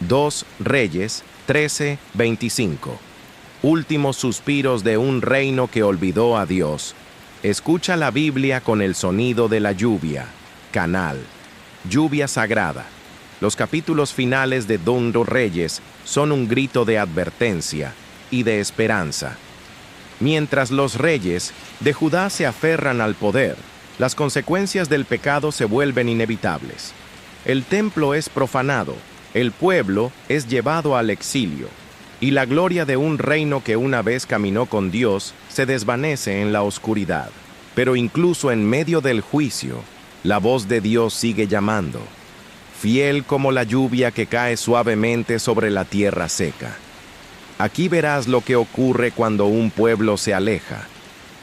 2 Reyes 13:25. Últimos suspiros de un reino que olvidó a Dios. Escucha la Biblia con el sonido de la lluvia. Canal. Lluvia sagrada. Los capítulos finales de 2 Reyes son un grito de advertencia y de esperanza. Mientras los reyes de Judá se aferran al poder, las consecuencias del pecado se vuelven inevitables. El templo es profanado, el pueblo es llevado al exilio, y la gloria de un reino que una vez caminó con Dios se desvanece en la oscuridad. Pero incluso en medio del juicio, la voz de Dios sigue llamando, fiel como la lluvia que cae suavemente sobre la tierra seca. Aquí verás lo que ocurre cuando un pueblo se aleja,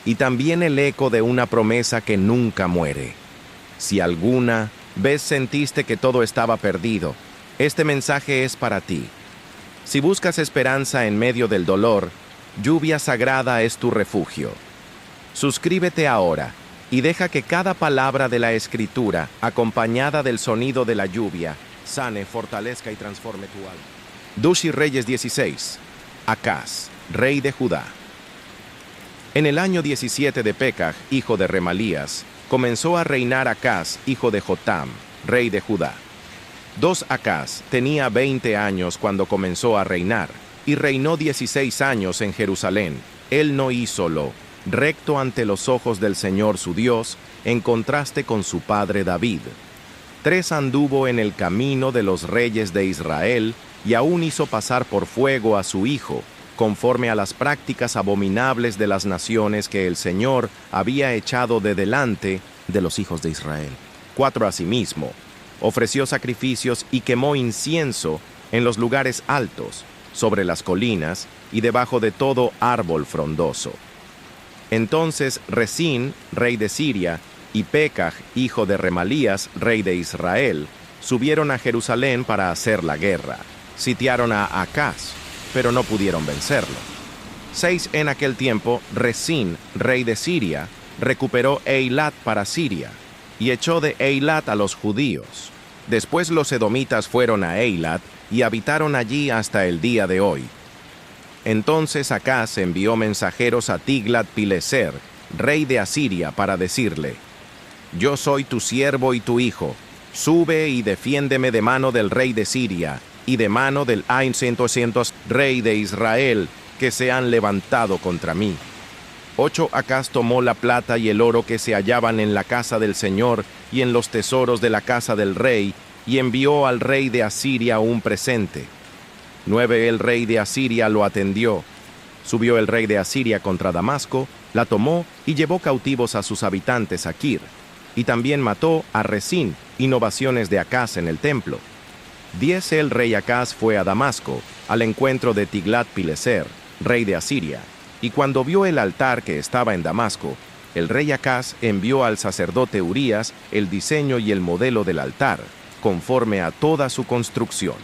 y también el eco de una promesa que nunca muere. Si alguna vez sentiste que todo estaba perdido, este mensaje es para ti. Si buscas esperanza en medio del dolor, lluvia sagrada es tu refugio. Suscríbete ahora y deja que cada palabra de la Escritura, acompañada del sonido de la lluvia, sane, fortalezca y transforme tu alma. 2 Reyes 16. Acaz, rey de Judá. En el año 17 de Pekaj, hijo de Remalías, comenzó a reinar Acaz, hijo de Jotam, rey de Judá. Acaz tenía 20 años cuando comenzó a reinar, y reinó 16 años en Jerusalén. Él no hizo lo recto ante los ojos del Señor su Dios, en contraste con su padre David. 3 anduvo en el camino de los reyes de Israel, y aún hizo pasar por fuego a su hijo, conforme a las prácticas abominables de las naciones que el Señor había echado de delante de los hijos de Israel. 4 Asimismo, ofreció sacrificios y quemó incienso en los lugares altos, sobre las colinas y debajo de todo árbol frondoso. Entonces Resín, rey de Siria, y Pekaj, hijo de Remalías, rey de Israel, subieron a Jerusalén para hacer la guerra. Sitiaron a Acaz, pero no pudieron vencerlo. 6 En aquel tiempo, Resín, rey de Siria, recuperó Eilat para Siria, y echó de Eilat a los judíos. Después los edomitas fueron a Eilat, y habitaron allí hasta el día de hoy. Entonces Acaz envió mensajeros a Tiglat-Pileser, rey de Asiria, para decirle, «Yo soy tu siervo y tu hijo, sube y defiéndeme de mano del rey de Siria, y de mano del Ain 100, rey de Israel, que se han levantado contra mí». 8 Acaz tomó la plata y el oro que se hallaban en la casa del Señor y en los tesoros de la casa del rey, y envió al rey de Asiria un presente. 9 El rey de Asiria lo atendió. Subió el rey de Asiria contra Damasco, la tomó y llevó cautivos a sus habitantes a Kir, y también mató a Resín, innovaciones de Acaz en el templo. 10 El rey Acaz fue a Damasco, al encuentro de Tiglat-Pileser, rey de Asiria, y cuando vio el altar que estaba en Damasco, el rey Acaz envió al sacerdote Urías el diseño y el modelo del altar, conforme a toda su construcción.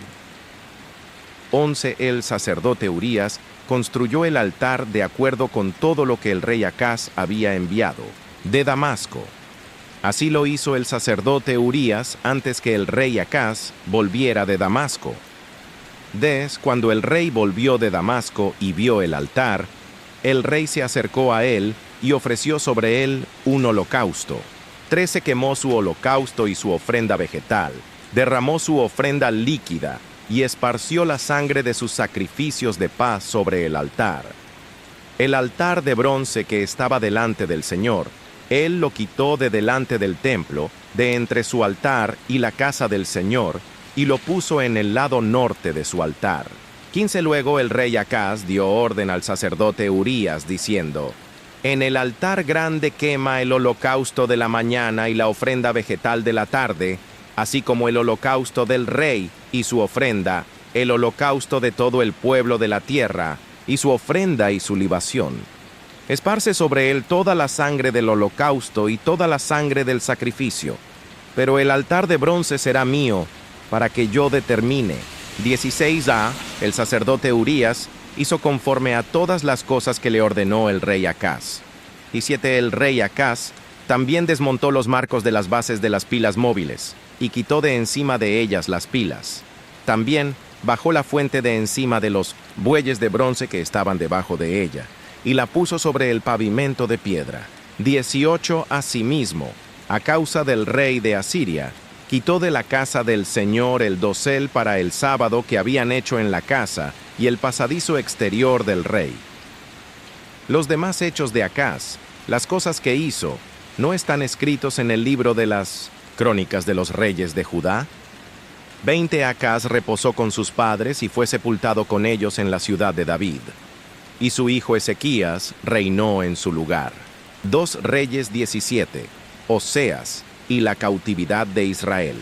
11 El sacerdote Urías construyó el altar de acuerdo con todo lo que el rey Acaz había enviado, de Damasco. Así lo hizo el sacerdote Urías antes que el rey Acaz volviera de Damasco. Cuando el rey volvió de Damasco y vio el altar, el rey se acercó a él y ofreció sobre él un holocausto. 13 Quemó su holocausto y su ofrenda vegetal, derramó su ofrenda líquida y esparció la sangre de sus sacrificios de paz sobre el altar. El altar de bronce que estaba delante del Señor, él lo quitó de delante del templo, de entre su altar y la casa del Señor, y lo puso en el lado norte de su altar. 15 Luego el rey Acaz dio orden al sacerdote Urías, diciendo, «En el altar grande quema el holocausto de la mañana y la ofrenda vegetal de la tarde, así como el holocausto del rey y su ofrenda, el holocausto de todo el pueblo de la tierra, y su ofrenda y su libación. Esparce sobre él toda la sangre del holocausto y toda la sangre del sacrificio. Pero el altar de bronce será mío, para que yo determine». 16 El sacerdote Urías hizo conforme a todas las cosas que le ordenó el rey Acaz. 17 El rey Acaz también desmontó los marcos de las bases de las pilas móviles, y quitó de encima de ellas las pilas. También bajó la fuente de encima de los bueyes de bronce que estaban debajo de ella, y la puso sobre el pavimento de piedra. 18 Asimismo, a causa del rey de Asiria, quitó de la casa del Señor el dosel para el sábado que habían hecho en la casa y el pasadizo exterior del rey. Los demás hechos de Acaz, las cosas que hizo, ¿no están escritos en el libro de las crónicas de los reyes de Judá? 20 Acaz reposó con sus padres y fue sepultado con ellos en la ciudad de David. Y su hijo Ezequías reinó en su lugar. 2 Reyes 17, Oseas y la cautividad de Israel.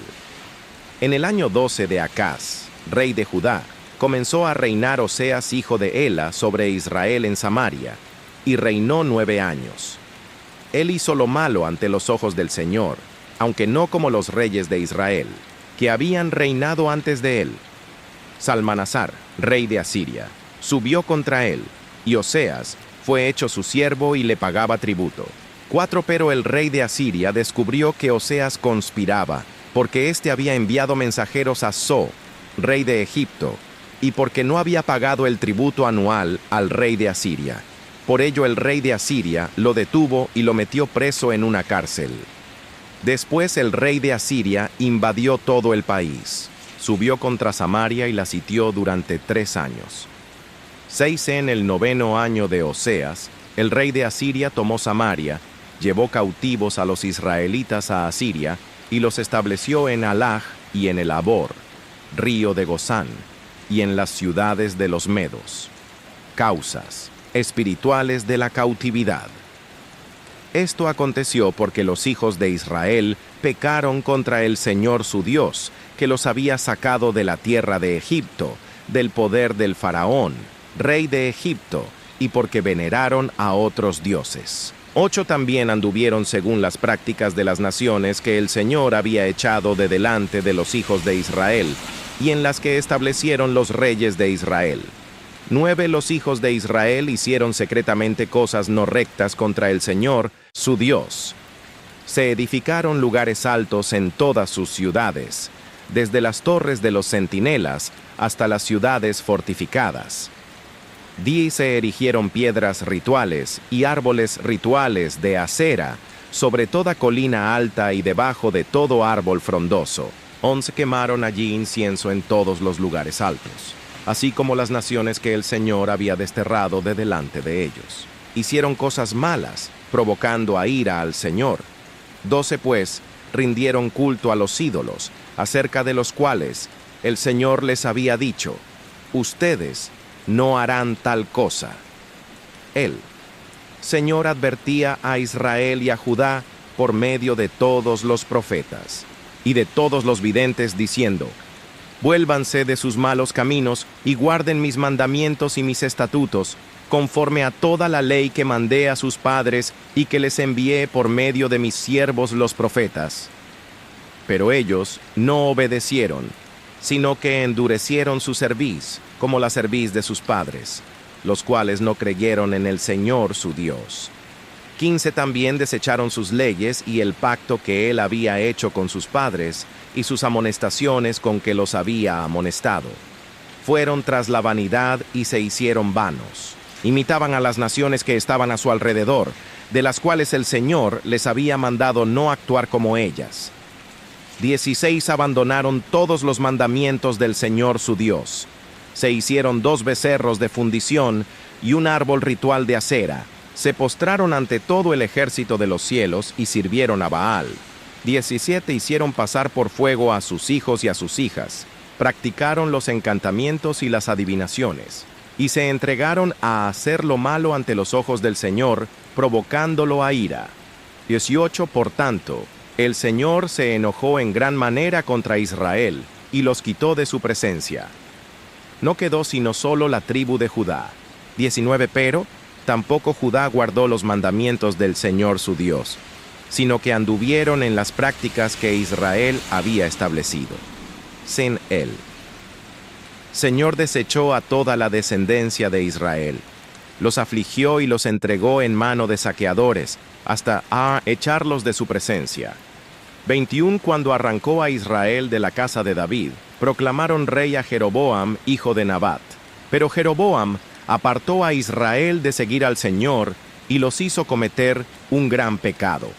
En el año 12 de Acaz, rey de Judá, comenzó a reinar Oseas hijo de Ela sobre Israel en Samaria, y reinó 9 años. Él hizo lo malo ante los ojos del Señor, aunque no como los reyes de Israel, que habían reinado antes de él. Salmanasar, rey de Asiria, subió contra él, y Oseas fue hecho su siervo y le pagaba tributo. Pero el rey de Asiria descubrió que Oseas conspiraba, porque éste había enviado mensajeros a So, rey de Egipto, y porque no había pagado el tributo anual al rey de Asiria. Por ello el rey de Asiria lo detuvo y lo metió preso en una cárcel. Después el rey de Asiria invadió todo el país, subió contra Samaria y la sitió durante 3 años. 6 En el 9º año de Oseas, el rey de Asiria tomó Samaria, llevó cautivos a los israelitas a Asiria y los estableció en Halaj y en el Abor, río de Gozán, y en las ciudades de los medos. Causas espirituales de la cautividad. Esto aconteció porque los hijos de Israel pecaron contra el Señor su Dios, que los había sacado de la tierra de Egipto, del poder del faraón, rey de Egipto, y porque veneraron a otros dioses. 8 También anduvieron según las prácticas de las naciones que el Señor había echado de delante de los hijos de Israel, y en las que establecieron los reyes de Israel. 9 Los hijos de Israel hicieron secretamente cosas no rectas contra el Señor, su Dios. Se edificaron lugares altos en todas sus ciudades, desde las torres de los centinelas hasta las ciudades fortificadas. 10 Se erigieron piedras rituales y árboles rituales de acera sobre toda colina alta y debajo de todo árbol frondoso. 11 Quemaron allí incienso en todos los lugares altos, así como las naciones que el Señor había desterrado de delante de ellos. Hicieron cosas malas, provocando a ira al Señor. 12 Pues rindieron culto a los ídolos, acerca de los cuales el Señor les había dicho: ustedes no harán tal cosa. El Señor advertía a Israel y a Judá por medio de todos los profetas y de todos los videntes, diciendo: vuélvanse de sus malos caminos y guarden mis mandamientos y mis estatutos, conforme a toda la ley que mandé a sus padres y que les envié por medio de mis siervos los profetas. Pero ellos no obedecieron, sino que endurecieron su cerviz, como la cerviz de sus padres, los cuales no creyeron en el Señor su Dios. 15 También desecharon sus leyes y el pacto que él había hecho con sus padres, y sus amonestaciones con que los había amonestado. Fueron tras la vanidad y se hicieron vanos. Imitaban a las naciones que estaban a su alrededor, de las cuales el Señor les había mandado no actuar como ellas. 16 Abandonaron todos los mandamientos del Señor su Dios. Se hicieron 2 becerros de fundición y un árbol ritual de acera. Se postraron ante todo el ejército de los cielos y sirvieron a Baal. 17 Hicieron pasar por fuego a sus hijos y a sus hijas. Practicaron los encantamientos y las adivinaciones, y se entregaron a hacer lo malo ante los ojos del Señor, provocándolo a ira. 18 Por tanto, el Señor se enojó en gran manera contra Israel, y los quitó de su presencia. No quedó sino solo la tribu de Judá. 19 Pero tampoco Judá guardó los mandamientos del Señor su Dios, sino que anduvieron en las prácticas que Israel había establecido. Sin él. Señor desechó a toda la descendencia de Israel, los afligió y los entregó en mano de saqueadores, hasta a echarlos de su presencia. 21 Cuando arrancó a Israel de la casa de David, proclamaron rey a Jeroboam, hijo de Nabat. Pero Jeroboam apartó a Israel de seguir al Señor y los hizo cometer un gran pecado.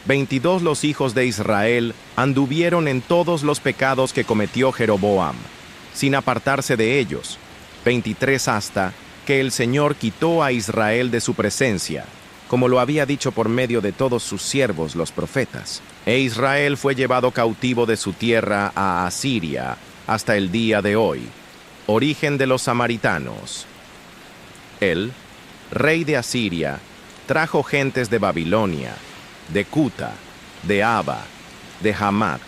22 los hijos de Israel anduvieron en todos los pecados que cometió Jeroboam, sin apartarse de ellos, 23 hasta que el Señor quitó a Israel de su presencia, como lo había dicho por medio de todos sus siervos los profetas. E Israel fue llevado cautivo de su tierra a Asiria hasta el día de hoy. Origen de los samaritanos. Él, rey de Asiria, trajo gentes de Babilonia, de Cuta, de Aba, de Hamat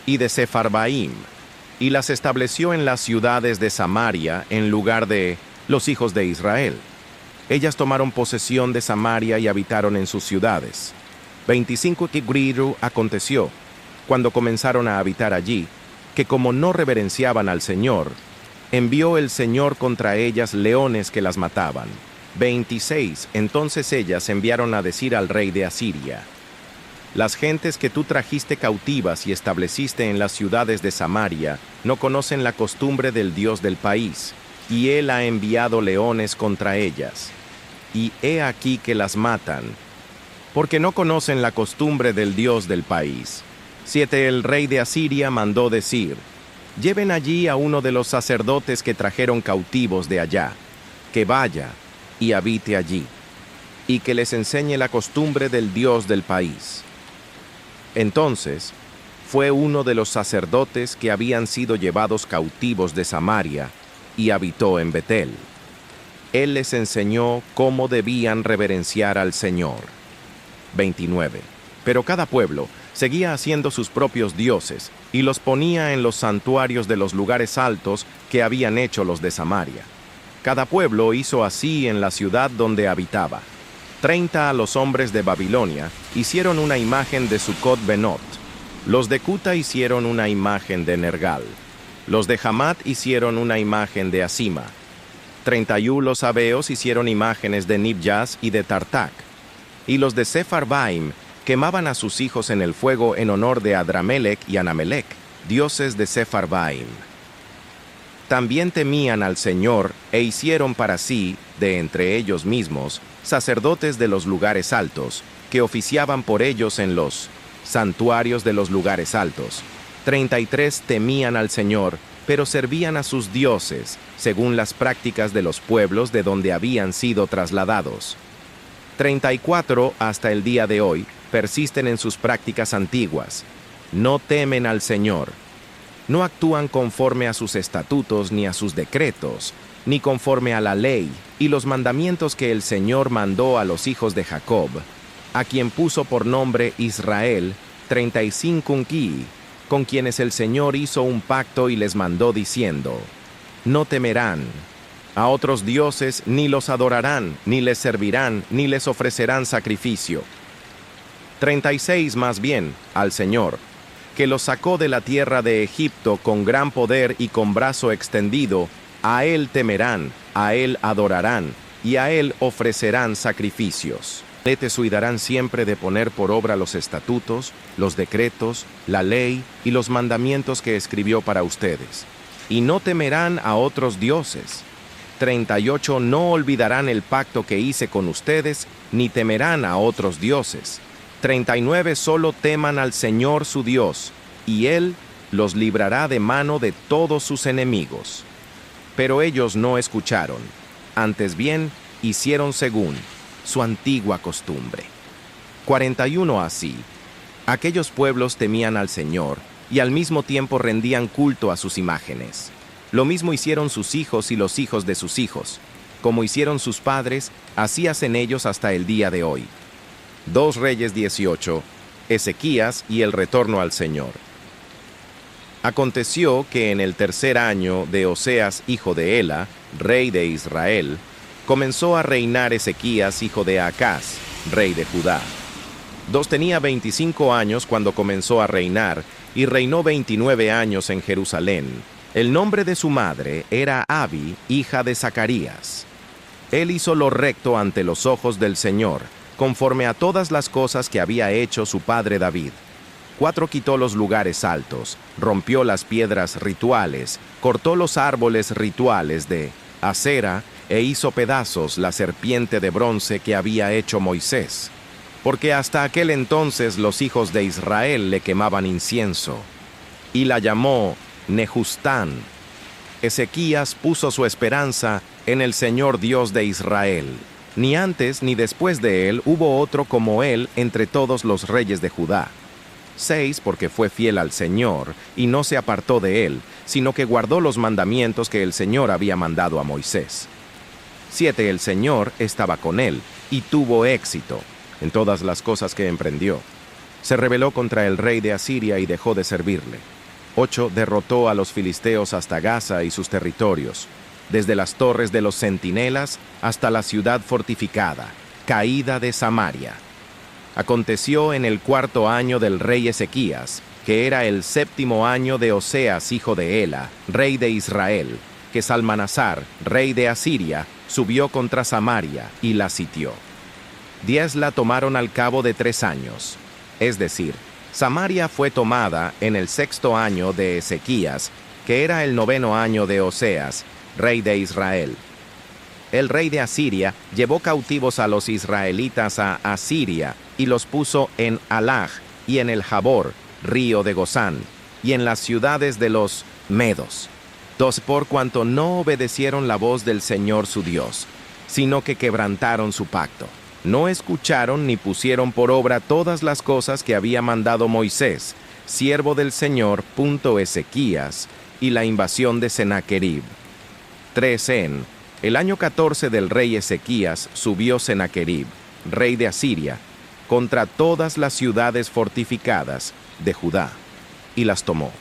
y de Sepharvaim, y las estableció en las ciudades de Samaria en lugar de los hijos de Israel. Ellas tomaron posesión de Samaria y habitaron en sus ciudades. 25 Tigriru aconteció, cuando comenzaron a habitar allí, que como no reverenciaban al Señor, envió el Señor contra ellas leones que las mataban. 26 Entonces ellas enviaron a decir al rey de Asiria: las gentes que tú trajiste cautivas y estableciste en las ciudades de Samaria no conocen la costumbre del Dios del país, y él ha enviado leones contra ellas. Y he aquí que las matan, porque no conocen la costumbre del Dios del país. 7 El rey de Asiria mandó decir: lleven allí a uno de los sacerdotes que trajeron cautivos de allá, que vaya y habite allí, y que les enseñe la costumbre del Dios del país. Entonces fue uno de los sacerdotes que habían sido llevados cautivos de Samaria y habitó en Betel. Él les enseñó cómo debían reverenciar al Señor. 29 Pero cada pueblo seguía haciendo sus propios dioses y los ponía en los santuarios de los lugares altos que habían hecho los de Samaria. Cada pueblo hizo así en la ciudad donde habitaba. 30 a los hombres de Babilonia hicieron una imagen de Sucot Benot. Los de Cuta hicieron una imagen de Nergal. Los de Hamat hicieron una imagen de Asima. 31 los sabeos hicieron imágenes de Nibjas y de Tartak. Y los de Sepharvaim quemaban a sus hijos en el fuego en honor de Adramelech y Anamelech, dioses de Sepharvaim. También temían al Señor e hicieron para sí, de entre ellos mismos, sacerdotes de los lugares altos, que oficiaban por ellos en los santuarios de los lugares altos. 33 temían al Señor, pero servían a sus dioses, según las prácticas de los pueblos de donde habían sido trasladados. 34 hasta el día de hoy persisten en sus prácticas antiguas. No temen al Señor. No actúan conforme a sus estatutos ni a sus decretos, ni conforme a la ley y los mandamientos que el Señor mandó a los hijos de Jacob, a quien puso por nombre Israel, 35 unquí, con quienes el Señor hizo un pacto y les mandó diciendo: no temerán a otros dioses, ni los adorarán, ni les servirán, ni les ofrecerán sacrificio. 36 más bien al Señor, que los sacó de la tierra de Egipto con gran poder y con brazo extendido. A él temerán, a él adorarán, y a él ofrecerán sacrificios. Le cuidarán siempre de poner por obra los estatutos, los decretos, la ley y los mandamientos que escribió para ustedes. Y no temerán a otros dioses. 38 No olvidarán el pacto que hice con ustedes, ni temerán a otros dioses. 39 Solo teman al Señor su Dios, y Él los librará de mano de todos sus enemigos. Pero ellos no escucharon, antes bien hicieron según su antigua costumbre. 41 Así, aquellos pueblos temían al Señor, y al mismo tiempo rendían culto a sus imágenes. Lo mismo hicieron sus hijos y los hijos de sus hijos. Como hicieron sus padres, así hacen ellos hasta el día de hoy. 2 Reyes 18, Ezequías y el retorno al Señor. Aconteció que en el tercer año de Oseas, hijo de Ela, rey de Israel, comenzó a reinar Ezequías, hijo de Acaz, rey de Judá. Tenía 25 años cuando comenzó a reinar, y reinó 29 años en Jerusalén. El nombre de su madre era Abi, hija de Zacarías. Él hizo lo recto ante los ojos del Señor, conforme a todas las cosas que había hecho su padre David. 4 quitó los lugares altos, rompió las piedras rituales, cortó los árboles rituales de Acera e hizo pedazos la serpiente de bronce que había hecho Moisés, porque hasta aquel entonces los hijos de Israel le quemaban incienso, y la llamó Nehustán. Ezequías puso su esperanza en el Señor Dios de Israel. Ni antes ni después de él hubo otro como él entre todos los reyes de Judá. 6, porque fue fiel al Señor, y no se apartó de él, sino que guardó los mandamientos que el Señor había mandado a Moisés. 7, el Señor estaba con él, y tuvo éxito en todas las cosas que emprendió. Se rebeló contra el rey de Asiria y dejó de servirle. 8, derrotó a los filisteos hasta Gaza y sus territorios, desde las torres de los centinelas hasta la ciudad fortificada, caída de Samaria. Aconteció en el 4.º año del rey Ezequías, que era el 7.º año de Oseas, hijo de Ela, rey de Israel, que Salmanasar, rey de Asiria, subió contra Samaria y la sitió. 10 la tomaron al cabo de 3 años, es decir, Samaria fue tomada en el 6.º año de Ezequías, que era el 9.º año de Oseas, rey de Israel. El rey de Asiria llevó cautivos a los israelitas a Asiria y los puso en Halaj y en el Jabor, río de Gozán, y en las ciudades de los medos. 2, por cuanto no obedecieron la voz del Señor su Dios, sino que quebrantaron su pacto. No escucharon ni pusieron por obra todas las cosas que había mandado Moisés, siervo del Señor, Ezequías, y la invasión de Sennacherib. 3, en el año 14 del rey Ezequías subió Sennacherib, rey de Asiria, contra todas las ciudades fortificadas de Judá, y las tomó.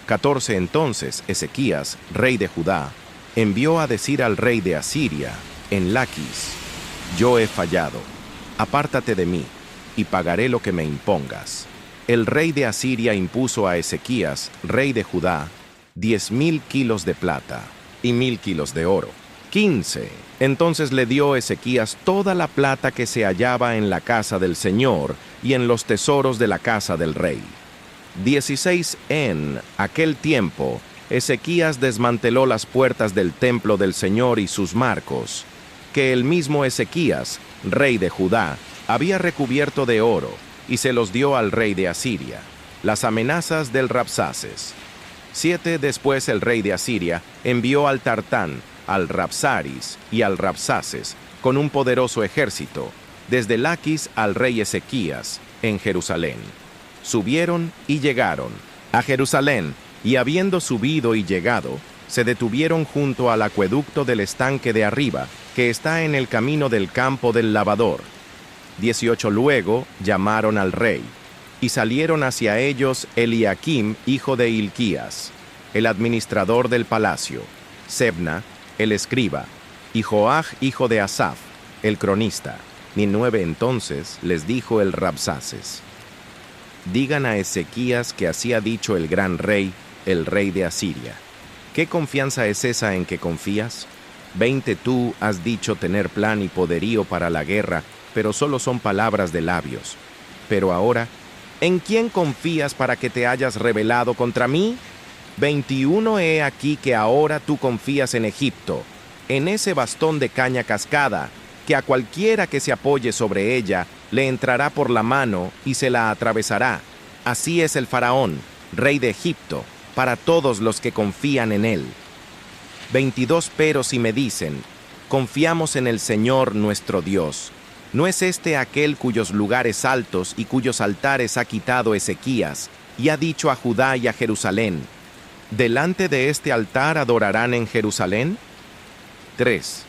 14, entonces Ezequías, rey de Judá, envió a decir al rey de Asiria, en Laquis: yo he fallado, apártate de mí, y pagaré lo que me impongas. El rey de Asiria impuso a Ezequías, rey de Judá, 10.000 kilos de plata y 1.000 kilos de oro. 15. Entonces le dio Ezequías toda la plata que se hallaba en la casa del Señor y en los tesoros de la casa del rey. 16. En aquel tiempo, Ezequías desmanteló las puertas del templo del Señor y sus marcos, que el mismo Ezequías, rey de Judá, había recubierto de oro, y se los dio al rey de Asiria. Las amenazas del Rabsaces. 7. Después el rey de Asiria envió al Tartán, al Rabsaris y al Rabsaces, con un poderoso ejército, desde Laquis al rey Ezequías, en Jerusalén. Subieron y llegaron a Jerusalén, y habiendo subido y llegado, se detuvieron junto al acueducto del estanque de arriba, que está en el camino del campo del lavador. 18. Luego llamaron al rey, y salieron hacia ellos Eliakim, hijo de Hilquías, el administrador del palacio, Sebna, el escriba, y Joach, hijo de Asaf, el cronista. Ni 9. Entonces les dijo el Rabsaces: digan a Ezequías que así ha dicho el gran rey, el rey de Asiria. ¿Qué confianza es esa en que confías? 20. Tú has dicho tener plan y poderío para la guerra, pero solo son palabras de labios. Pero ahora, ¿en quién confías para que te hayas rebelado contra mí? 21. He aquí que ahora tú confías en Egipto, en ese bastón de caña cascada, que a cualquiera que se apoye sobre ella le entrará por la mano y se la atravesará. Así es el faraón, rey de Egipto, para todos los que confían en él. 22. Pero si me dicen: confiamos en el Señor nuestro Dios, ¿no es este aquel cuyos lugares altos y cuyos altares ha quitado Ezequías, y ha dicho a Judá y a Jerusalén: delante de este altar adorarán en Jerusalén? 3.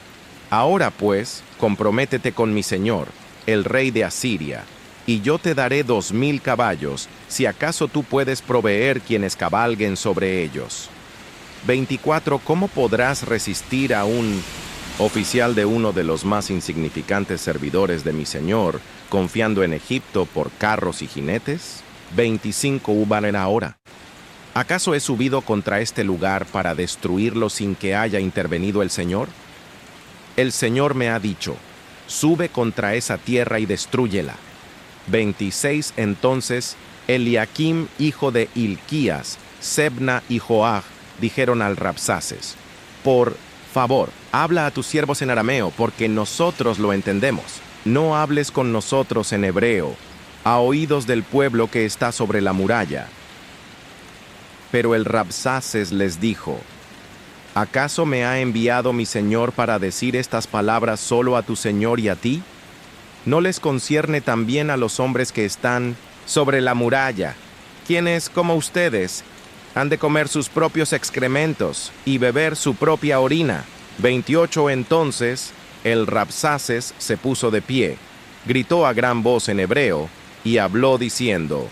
Ahora pues, comprométete con mi señor, el rey de Asiria, y yo te daré 2.000 caballos, si acaso tú puedes proveer quienes cabalguen sobre ellos. 24. ¿Cómo podrás resistir a un oficial de uno de los más insignificantes servidores de mi señor, confiando en Egipto por carros y jinetes? 25. Ubanen ahora. ¿Acaso he subido contra este lugar para destruirlo sin que haya intervenido el Señor? El Señor me ha dicho: sube contra esa tierra y destrúyela. 26. Entonces Eliakim, hijo de Hilquías, Sebna y Joach dijeron al Rabsaces: por favor, habla a tus siervos en arameo, porque nosotros lo entendemos. No hables con nosotros en hebreo, a oídos del pueblo que está sobre la muralla. Pero el Rabsaces les dijo: ¿acaso me ha enviado mi señor para decir estas palabras solo a tu señor y a ti? ¿No les concierne también a los hombres que están sobre la muralla, quienes, como ustedes, han de comer sus propios excrementos y beber su propia orina? 28 Entonces el Rabsaces se puso de pie, gritó a gran voz en hebreo y habló diciendo: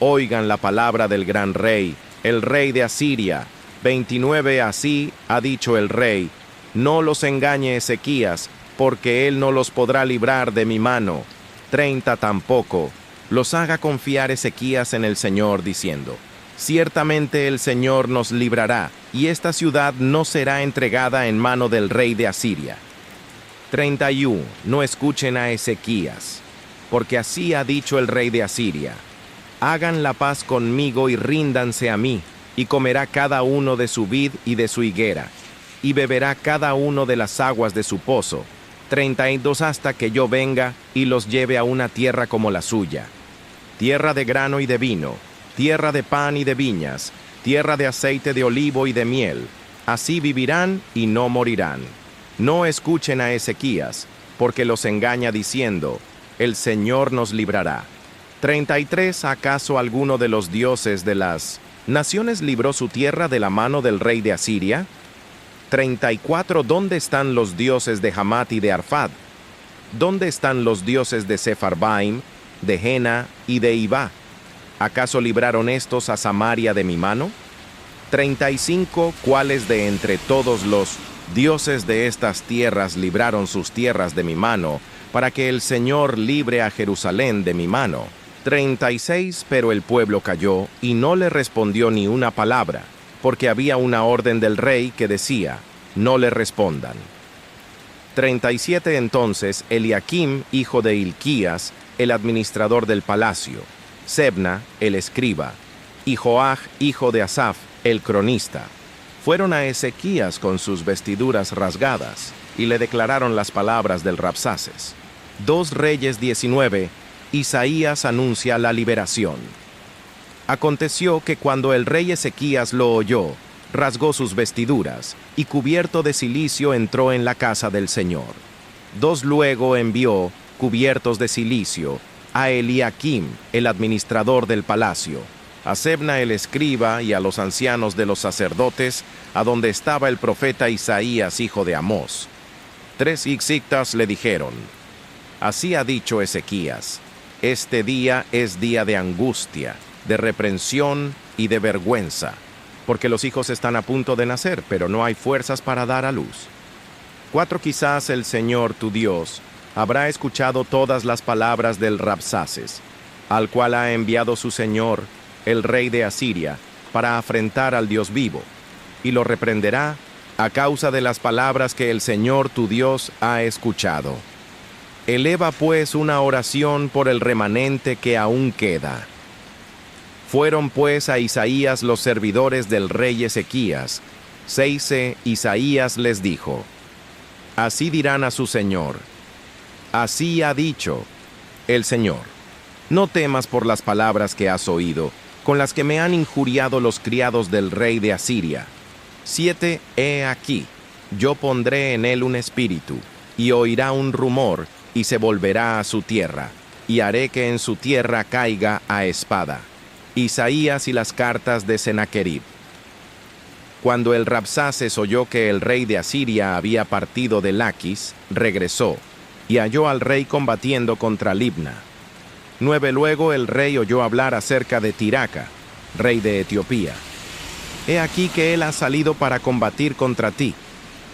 oigan la palabra del gran rey, el rey de Asiria. 29 Así ha dicho el rey: no los engañe Ezequías, porque él no los podrá librar de mi mano. 30 Tampoco los haga confiar Ezequías en el Señor, diciendo: ciertamente el Señor nos librará, y esta ciudad no será entregada en mano del rey de Asiria. 31 No escuchen a Ezequías, porque así ha dicho el rey de Asiria: hagan la paz conmigo y ríndanse a mí, y comerá cada uno de su vid y de su higuera, y beberá cada uno de las aguas de su pozo. 32 Hasta que yo venga y los lleve a una tierra como la suya, tierra de grano y de vino, tierra de pan y de viñas, tierra de aceite de olivo y de miel. Así vivirán y no morirán. No escuchen a Ezequías, porque los engaña diciendo: el Señor nos librará. 33 ¿Acaso alguno de los dioses de las naciones libró su tierra de la mano del rey de Asiria? 34 ¿Dónde están los dioses de Hamat y de Arfad? ¿Dónde están los dioses de Sepharvaim, de Jena y de Ibá? ¿Acaso libraron estos a Samaria de mi mano? 35 ¿Cuáles de entre todos los dioses de estas tierras libraron sus tierras de mi mano, para que el Señor libre a Jerusalén de mi mano? 36 Pero el pueblo calló y no le respondió ni una palabra, porque había una orden del rey que decía: no le respondan. 37 Entonces Eliakim, hijo de Hilquías, el administrador del palacio, Sebna, el escriba, y Joach, hijo de Asaf, el cronista, fueron a Ezequías con sus vestiduras rasgadas, y le declararon las palabras del Rabsaces. 2 Reyes 19 Isaías anuncia la liberación. Aconteció que cuando el rey Ezequías lo oyó, rasgó sus vestiduras, y cubierto de cilicio entró en la casa del Señor. 2 Luego envió, cubiertos de cilicio, a Eliakim, el administrador del palacio, a Sebna el escriba y a los ancianos de los sacerdotes, a donde estaba el profeta Isaías, hijo de Amós. 3 Ixictas le dijeron: así ha dicho Ezequías: este día es día de angustia, de reprensión y de vergüenza, porque los hijos están a punto de nacer, pero no hay fuerzas para dar a luz. 4 Quizás el Señor tu Dios habrá escuchado todas las palabras del Rabsaces, al cual ha enviado su señor, el rey de Asiria, para afrentar al Dios vivo, y lo reprenderá a causa de las palabras que el Señor tu Dios ha escuchado. Eleva pues una oración por el remanente que aún queda. Fueron pues a Isaías los servidores del rey Ezequías. 6 Isaías les dijo: así dirán a su señor: así ha dicho el Señor, no temas por las palabras que has oído, con las que me han injuriado los criados del rey de Asiria. 7 He aquí, yo pondré en él un espíritu, y oirá un rumor, y se volverá a su tierra, y haré que en su tierra caiga a espada. Isaías y las cartas de Sennacherib. Cuando el Rabsaces oyó que el rey de Asiria había partido de Laquis, regresó, y halló al rey combatiendo contra Libna. 9 Luego el rey oyó hablar acerca de Tiraca, rey de Etiopía. He aquí que él ha salido para combatir contra ti.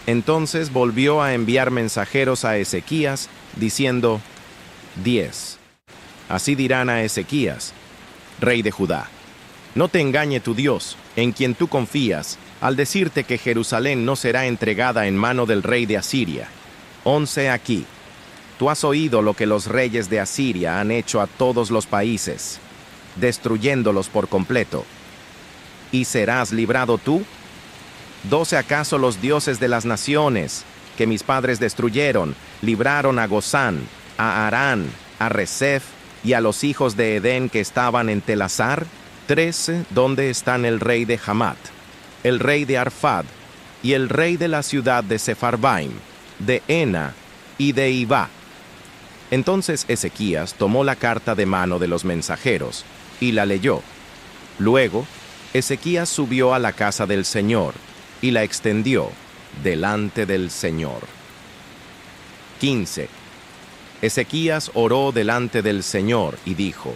Entonces volvió a enviar mensajeros a Ezequías, diciendo: 10 Así dirán a Ezequías, rey de Judá: no te engañe tu Dios, en quien tú confías, al decirte que Jerusalén no será entregada en mano del rey de Asiria. 11 Aquí, tú has oído lo que los reyes de Asiria han hecho a todos los países. destruyéndolos por completo. ¿Y serás librado tú? ¿12 acaso los dioses de las naciones que mis padres destruyeron, libraron a Gozán, a Harán, a Resef y a los hijos de Edén que estaban en Telasar? 13, ¿dónde están el rey de Hamat, el rey de Arfad y el rey de la ciudad de Sefarbaim, de Ena y de Ibá? Entonces Ezequías tomó la carta de mano de los mensajeros y la leyó. Luego, Ezequías subió a la casa del Señor y la extendió delante del Señor. 15. Ezequías oró delante del Señor y dijo: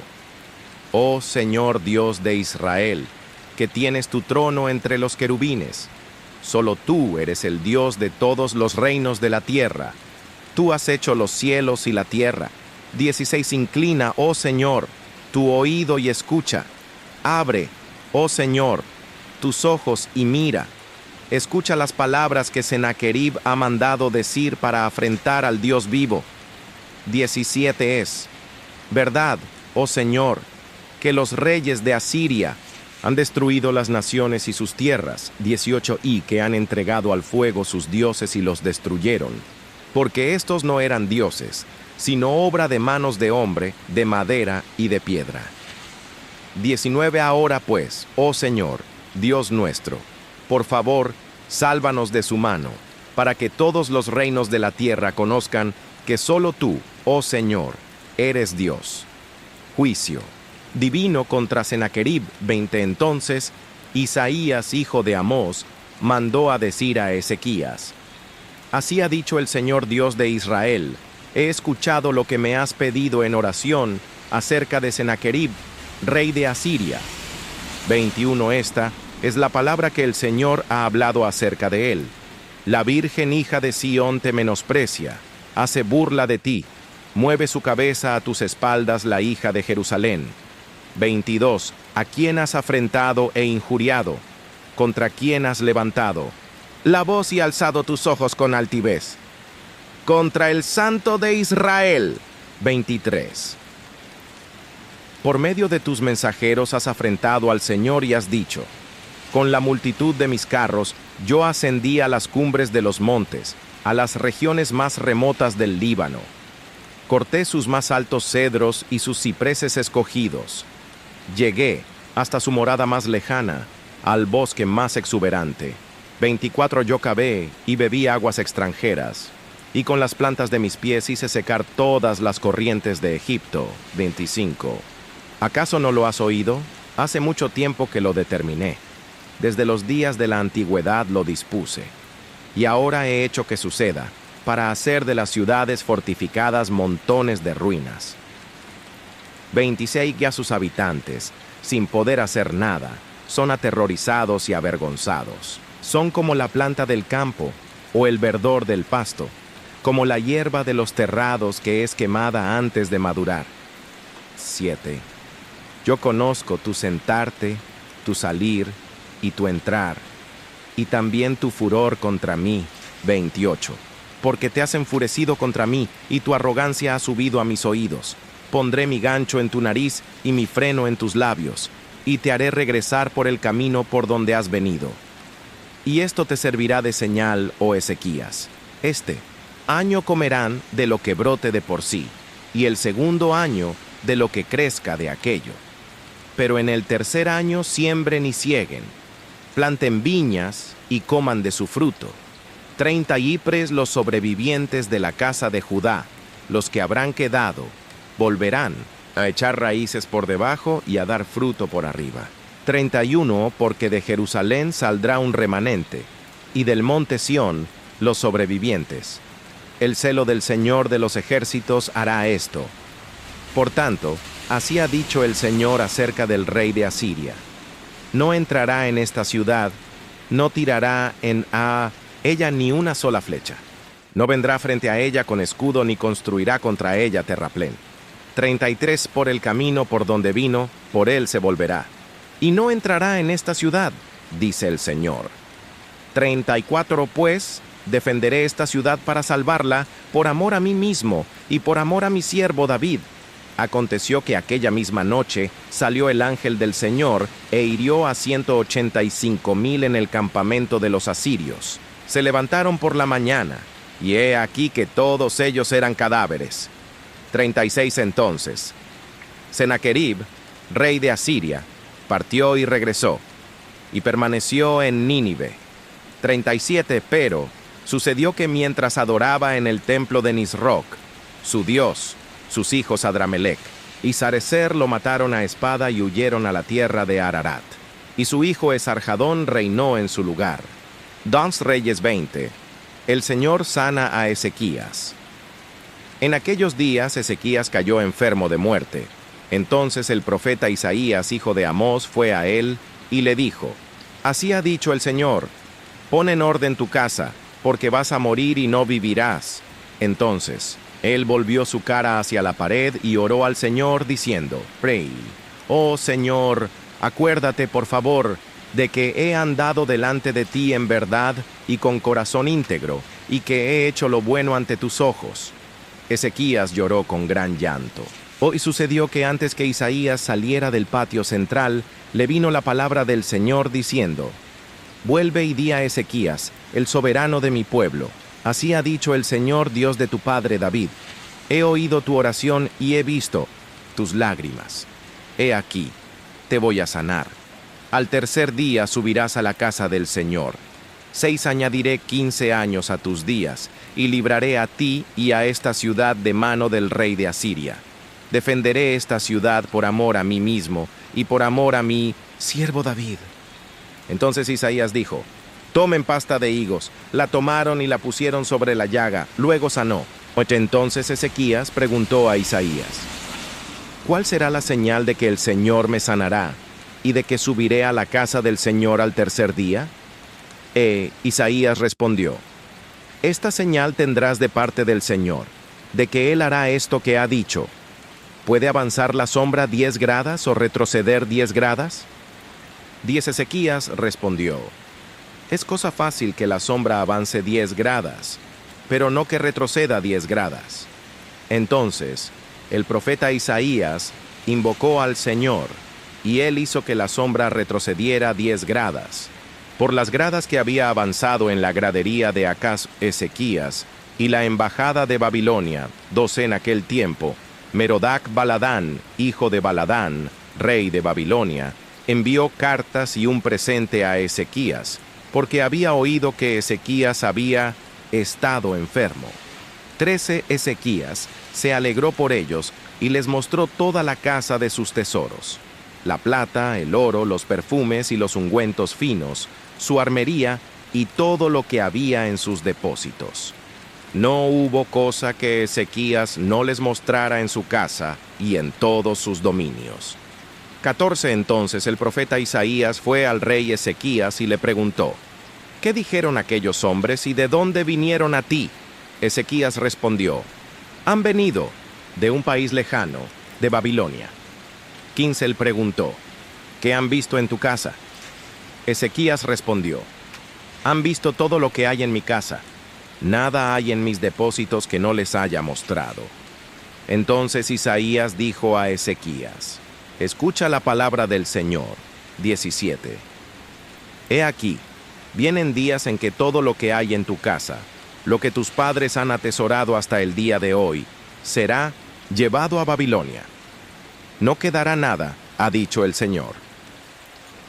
Oh Señor Dios de Israel, que tienes tu trono entre los querubines, solo tú eres el Dios de todos los reinos de la tierra. Tú has hecho los cielos y la tierra. 16. Inclina, oh Señor, tu oído y escucha. Abre, oh Señor, tus ojos y mira. Escucha las palabras que Sennacherib ha mandado decir para afrentar al Dios vivo. 17. Verdad, oh Señor, que los reyes de Asiria han destruido las naciones y sus tierras. 18. Y que han entregado al fuego sus dioses y los destruyeron, porque estos no eran dioses, sino obra de manos de hombre, de madera y de piedra. 19. Ahora pues, oh Señor, Dios nuestro, por favor, sálvanos de su mano, para que todos los reinos de la tierra conozcan que solo tú, oh Señor, eres Dios. Juicio divino contra Sennacherib. 20. Entonces, Isaías, hijo de Amós, mandó a decir a Ezequías: Así ha dicho el Señor Dios de Israel: he escuchado lo que me has pedido en oración acerca de Sennacherib, rey de Asiria. 21. Esta es la palabra que el Señor ha hablado acerca de él. La virgen hija de Sión te menosprecia, hace burla de ti, mueve su cabeza a tus espaldas la hija de Jerusalén. 22. ¿A quién has afrentado e injuriado? ¿Contra quién has levantado la voz y alzado tus ojos con altivez? Contra el Santo de Israel. 23. Por medio de tus mensajeros has afrentado al Señor y has dicho: con la multitud de mis carros yo ascendí a las cumbres de los montes, a las regiones más remotas del Líbano. Corté sus más altos cedros y sus cipreses escogidos. Llegué hasta su morada más lejana, al bosque más exuberante. 24. Yo cavé y bebí aguas extranjeras, y con las plantas de mis pies hice secar todas las corrientes de Egipto. 25. ¿Acaso no lo has oído? Hace mucho tiempo que lo determiné. Desde los días de la antigüedad lo dispuse. Y ahora he hecho que suceda, para hacer de las ciudades fortificadas montones de ruinas. 26. Ya sus habitantes, sin poder hacer nada, son aterrorizados y avergonzados. Son como la planta del campo o el verdor del pasto, como la hierba de los terrados que es quemada antes de madurar. 7. Yo conozco tu sentarte, tu salir y tu entrar, y también tu furor contra mí. 28. Porque te has enfurecido contra mí, y tu arrogancia ha subido a mis oídos. Pondré mi gancho en tu nariz y mi freno en tus labios, y te haré regresar por el camino por donde has venido. Y esto te servirá de señal, oh Ezequías. Este año comerán de lo que brote de por sí, y el segundo año de lo que crezca de aquello. Pero en el tercer año siembren y cieguen, planten viñas y coman de su fruto. 30 yipres los sobrevivientes de la casa de Judá, los que habrán quedado, volverán a echar raíces por debajo y a dar fruto por arriba. 31. Porque de Jerusalén saldrá un remanente, y del monte Sión los sobrevivientes. El celo del Señor de los ejércitos hará esto. Por tanto, así ha dicho el Señor acerca del rey de Asiria: no entrará en esta ciudad, no tirará en ella ni una sola flecha. No vendrá frente a ella con escudo ni construirá contra ella terraplén. 33. Por el camino por donde vino, por él se volverá. Y no entrará en esta ciudad, dice el Señor. 34. Pues defenderé esta ciudad para salvarla por amor a mí mismo y por amor a mi siervo David, Aconteció que aquella misma noche salió el ángel del Señor e hirió a 185,000 en el campamento de los asirios. Se levantaron por la mañana, y he aquí que todos ellos eran cadáveres. 36 Entonces, Sennacherib, rey de Asiria, partió y regresó, y permaneció en Nínive. 37 Pero sucedió que mientras adoraba en el templo de Nisroc, su dios, sus hijos Adramelech y Sarecer lo mataron a espada y huyeron a la tierra de Ararat. Y su hijo Esarhadón reinó en su lugar. 2 Reyes 20. El Señor sana a Ezequías. En aquellos días Ezequías cayó enfermo de muerte. Entonces el profeta Isaías, hijo de Amós, fue a él y le dijo: Así ha dicho el Señor, pon en orden tu casa, porque vas a morir y no vivirás. Entonces él volvió su cara hacia la pared y oró al Señor diciendo: Pray, oh Señor, acuérdate por favor de que he andado delante de ti en verdad y con corazón íntegro, y que he hecho lo bueno ante tus ojos. Ezequías lloró con gran llanto. Y sucedió que antes que Isaías saliera del patio central, le vino la palabra del Señor diciendo: Vuelve y di a Ezequías, el soberano de mi pueblo: Así ha dicho el Señor, Dios de tu padre David: He oído tu oración y he visto tus lágrimas. He aquí, te voy a sanar. Al tercer día subirás a la casa del Señor. 6 añadiré 15 años a tus días, y libraré a ti y a esta ciudad de mano del rey de Asiria. Defenderé esta ciudad por amor a mí mismo, y por amor a mi siervo David. Entonces Isaías dijo: Tomen pasta de higos. La tomaron y la pusieron sobre la llaga, luego sanó. Entonces Ezequías preguntó a Isaías: ¿Cuál será la señal de que el Señor me sanará, y de que subiré a la casa del Señor al tercer día? Isaías respondió: Esta señal tendrás de parte del Señor, de que Él hará esto que ha dicho. ¿Puede avanzar la sombra 10 gradas o retroceder 10 gradas? 10 Ezequías respondió: Es cosa fácil que la sombra avance 10 gradas, pero no que retroceda 10 gradas. Entonces, el profeta Isaías invocó al Señor, y él hizo que la sombra retrocediera 10 gradas. Por las gradas que había avanzado en la gradería de Acaz Ezequías, y la embajada de Babilonia, 12 en aquel tiempo, Merodac Baladán, hijo de Baladán, rey de Babilonia, envió cartas y un presente a Ezequías, porque había oído que Ezequías había estado enfermo. 13 Ezequías se alegró por ellos y les mostró toda la casa de sus tesoros: la plata, el oro, los perfumes y los ungüentos finos, su armería y todo lo que había en sus depósitos. No hubo cosa que Ezequías no les mostrara en su casa y en todos sus dominios. 14 Entonces el profeta Isaías fue al rey Ezequías y le preguntó: ¿Qué dijeron aquellos hombres y de dónde vinieron a ti? Ezequías respondió: Han venido de un país lejano, de Babilonia. 15 Él preguntó: ¿Qué han visto en tu casa? Ezequías respondió: Han visto todo lo que hay en mi casa. Nada hay en mis depósitos que no les haya mostrado. Entonces Isaías dijo a Ezequías: Escucha la palabra del Señor. 17 He aquí, vienen días en que todo lo que hay en tu casa, lo que tus padres han atesorado hasta el día de hoy, será llevado a Babilonia. No quedará nada, ha dicho el Señor.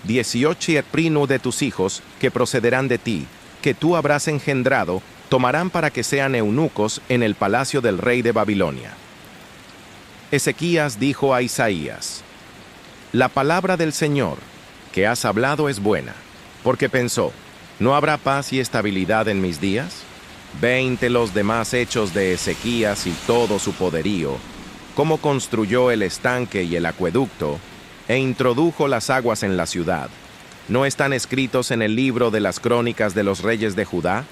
18 El primo de tus hijos, que procederán de ti, que tú habrás engendrado, tomarán para que sean eunucos en el palacio del rey de Babilonia. Ezequías dijo a Isaías: La palabra del Señor que has hablado es buena, porque pensó: ¿no habrá paz y estabilidad en mis días? 20 Los demás hechos de Ezequías y todo su poderío, cómo construyó el estanque y el acueducto, e introdujo las aguas en la ciudad, ¿no están escritos en el libro de las crónicas de los reyes de Judá?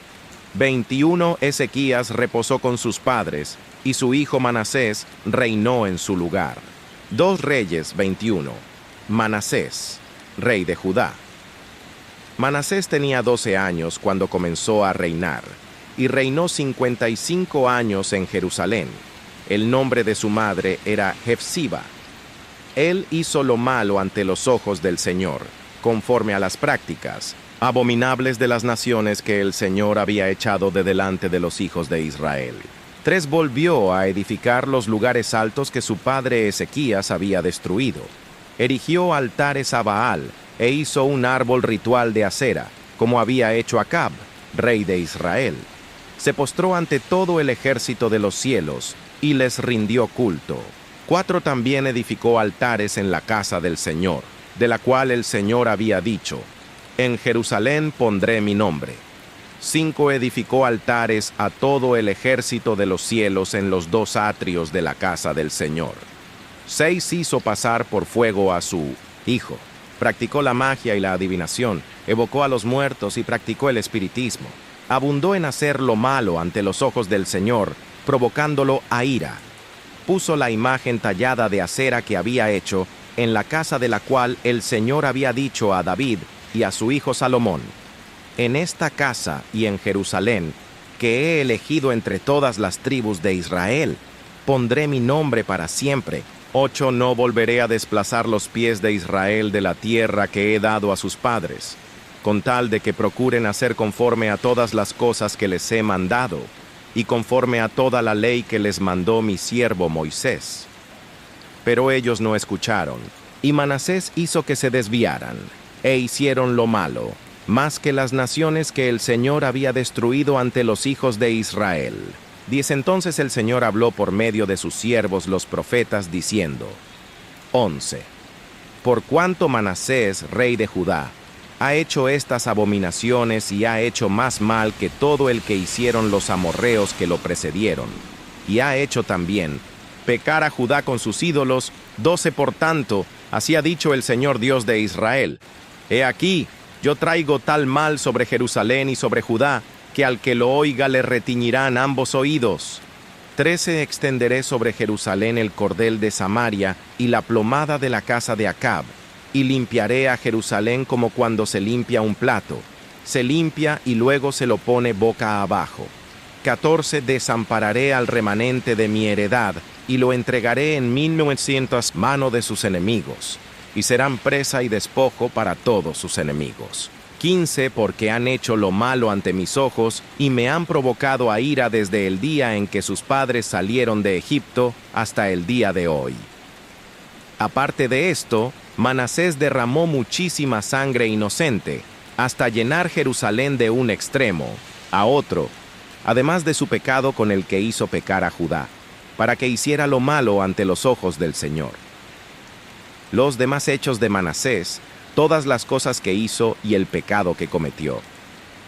21 Ezequías reposó con sus padres, y su hijo Manasés reinó en su lugar. 2 Reyes 21. Manasés, rey de Judá. Manasés tenía 12 años cuando comenzó a reinar, y reinó 55 años en Jerusalén. El nombre de su madre era Hefziba. Él hizo lo malo ante los ojos del Señor, conforme a las prácticas abominables de las naciones que el Señor había echado de delante de los hijos de Israel. 3 Volvió a edificar los lugares altos que su padre Ezequías había destruido. Erigió altares a Baal e hizo un árbol ritual de acera, como había hecho Acab, rey de Israel. Se postró ante todo el ejército de los cielos y les rindió culto. 4 También edificó altares en la casa del Señor, de la cual el Señor había dicho: en Jerusalén pondré mi nombre. 5 Edificó altares a todo el ejército de los cielos en los 2 atrios de la casa del Señor. 6 Hizo pasar por fuego a su hijo. Practicó la magia y la adivinación, evocó a los muertos y practicó el espiritismo. Abundó en hacer lo malo ante los ojos del Señor, provocándolo a ira. Puso la imagen tallada de acera que había hecho en la casa de la cual el Señor había dicho a David y a su hijo Salomón: en esta casa y en Jerusalén, que he elegido entre todas las tribus de Israel, pondré mi nombre para siempre. 8 No volveré a desplazar los pies de Israel de la tierra que he dado a sus padres, con tal de que procuren hacer conforme a todas las cosas que les he mandado, y conforme a toda la ley que les mandó mi siervo Moisés. Pero ellos no escucharon, y Manasés hizo que se desviaran, e hicieron lo malo, más que las naciones que el Señor había destruido ante los hijos de Israel. 10 Entonces el Señor habló por medio de sus siervos los profetas, diciendo: 11 Por cuanto Manasés, rey de Judá, ha hecho estas abominaciones y ha hecho más mal que todo el que hicieron los amorreos que lo precedieron, y ha hecho también pecar a Judá con sus ídolos. 12 Por tanto, así ha dicho el Señor Dios de Israel: He aquí, yo traigo tal mal sobre Jerusalén y sobre Judá, que al que lo oiga le retiñirán ambos oídos. 13 Extenderé sobre Jerusalén el cordel de Samaria y la plomada de la casa de Acab, y limpiaré a Jerusalén como cuando se limpia un plato. Se limpia y luego se lo pone boca abajo. 14 Desampararé al remanente de mi heredad, y lo entregaré en 1900 manos de sus enemigos, y serán presa y despojo para todos sus enemigos. 15 Porque han hecho lo malo ante mis ojos, y me han provocado a ira desde el día en que sus padres salieron de Egipto hasta el día de hoy. Aparte de esto, Manasés derramó muchísima sangre inocente, hasta llenar Jerusalén de un extremo a otro, además de su pecado con el que hizo pecar a Judá, para que hiciera lo malo ante los ojos del Señor. Los demás hechos de Manasés, todas las cosas que hizo y el pecado que cometió,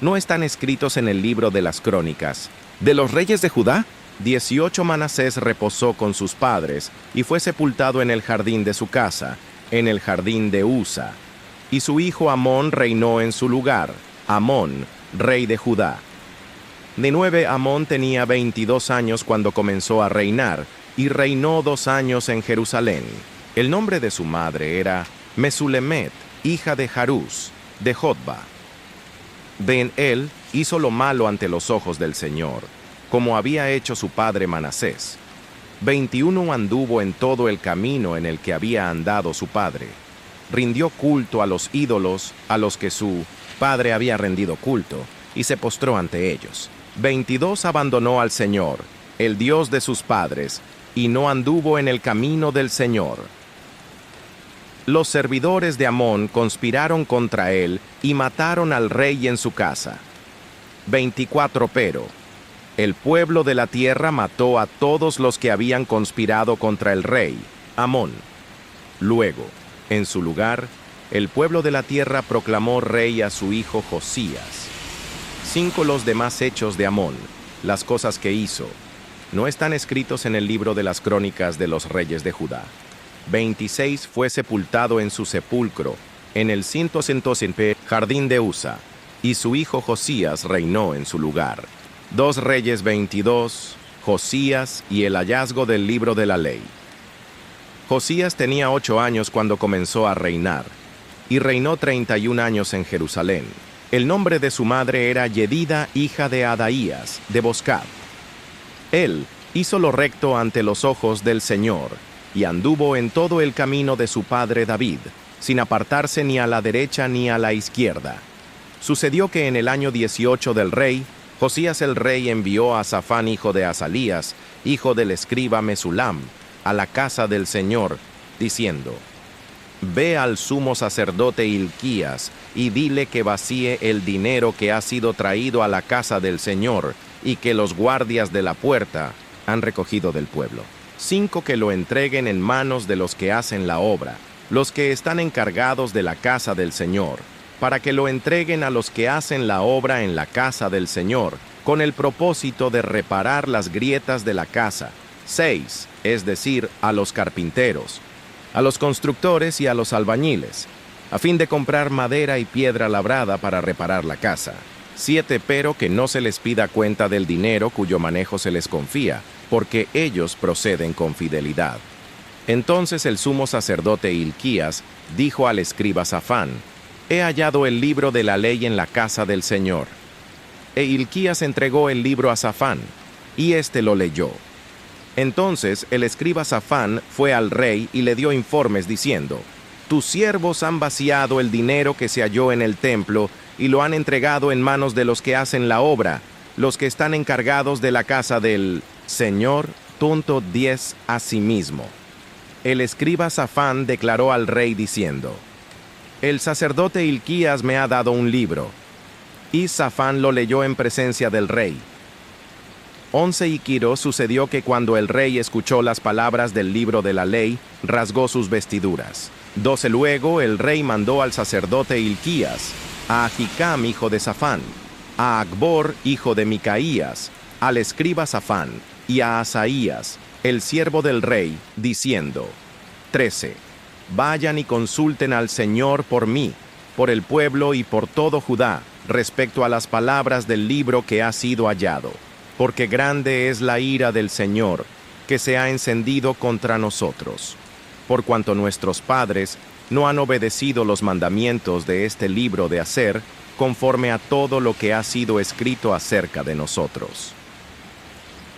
¿no están escritos en el libro de las crónicas de los reyes de Judá? 18 Manasés reposó con sus padres y fue sepultado en el jardín de su casa, en el jardín de Usa, y su hijo Amón reinó en su lugar. Amón, rey de Judá. De 9 Amón tenía 22 años cuando comenzó a reinar, y reinó 2 años en Jerusalén. El nombre de su madre era Mesulemet, hija de Jarús, de Jotba. Él hizo lo malo ante los ojos del Señor, como había hecho su padre Manasés. 21 Anduvo en todo el camino en el que había andado su padre. Rindió culto a los ídolos a los que su padre había rendido culto, y se postró ante ellos. 22 Abandonó al Señor, el Dios de sus padres, y no anduvo en el camino del Señor. Los servidores de Amón conspiraron contra él y mataron al rey en su casa. 24 Pero el pueblo de la tierra mató a todos los que habían conspirado contra el rey, Amón. Luego, en su lugar, el pueblo de la tierra proclamó rey a su hijo Josías. 5 Los demás hechos de Amón, las cosas que hizo, no están escritos en el libro de las crónicas de los reyes de Judá. 26 Fue sepultado en su sepulcro, en el 100 jardín de Usa, y su hijo Josías reinó en su lugar. 2 Reyes 22, Josías y el hallazgo del libro de la ley. Josías tenía 8 años cuando comenzó a reinar, y reinó 31 años en Jerusalén. El nombre de su madre era Yedida, hija de Adaías, de Boscat. Él Hizo lo recto ante los ojos del Señor, y anduvo en todo el camino de su padre David, sin apartarse ni a la derecha ni a la izquierda. Sucedió que en el año 18 del rey, Josías el rey envió a Safán hijo de Asalías, hijo del escriba Mesulam, a la casa del Señor, diciendo: Ve al sumo sacerdote Hilquías, y dile que vacíe el dinero que ha sido traído a la casa del Señor, y que los guardias de la puerta han recogido del pueblo. 5 que lo entreguen en manos de los que hacen la obra, los que están encargados de la casa del Señor, para que lo entreguen a los que hacen la obra en la casa del Señor, con el propósito de reparar las grietas de la casa. 6, es decir, a los carpinteros, a los constructores y a los albañiles, a fin de comprar madera y piedra labrada para reparar la casa. 7, pero que no se les pida cuenta del dinero cuyo manejo se les confía, porque ellos proceden con fidelidad. Entonces el sumo sacerdote Hilquías dijo al escriba Safán: He hallado el libro de la ley en la casa del Señor. E Hilquías entregó el libro a Safán, y éste lo leyó. Entonces el escriba Safán fue al rey y le dio informes diciendo: Tus siervos han vaciado el dinero que se halló en el templo y lo han entregado en manos de los que hacen la obra, los que están encargados de la casa del Señor. 10 Asimismo, el escriba Safán declaró al rey diciendo: El sacerdote Hilquías me ha dado un libro. Y Safán lo leyó en presencia del rey. 11 Y Quiro sucedió que cuando el rey escuchó las palabras del libro de la ley, rasgó sus vestiduras. 12 Luego el rey mandó al sacerdote Hilquías, a Ahicam hijo de Safán, a Acbor hijo de Micaías, al escriba Safán, y a Asaías, el siervo del rey, diciendo: 13 Vayan y consulten al Señor por mí, por el pueblo y por todo Judá, respecto a las palabras del libro que ha sido hallado, porque grande es la ira del Señor, que se ha encendido contra nosotros, por cuanto nuestros padres no han obedecido los mandamientos de este libro de hacer, conforme a todo lo que ha sido escrito acerca de nosotros.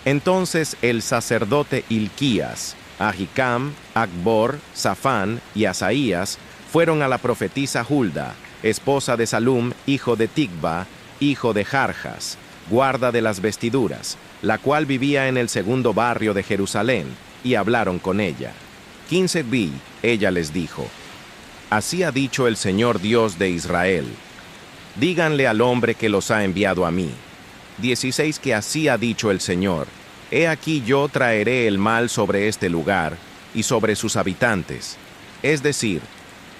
Entonces el sacerdote Hilquías, Ahicam, Acbor, Safán y Asaías fueron a la profetisa Hulda, esposa de Salum, hijo de Ticva, hijo de Jarjas, guarda de las vestiduras, la cual vivía en el segundo barrio de Jerusalén, y hablaron con ella. 15 Ella les dijo: Así ha dicho el Señor Dios de Israel: Díganle al hombre que los ha enviado a mí. 16 Que así ha dicho el Señor: He aquí yo traeré el mal sobre este lugar y sobre sus habitantes, es decir,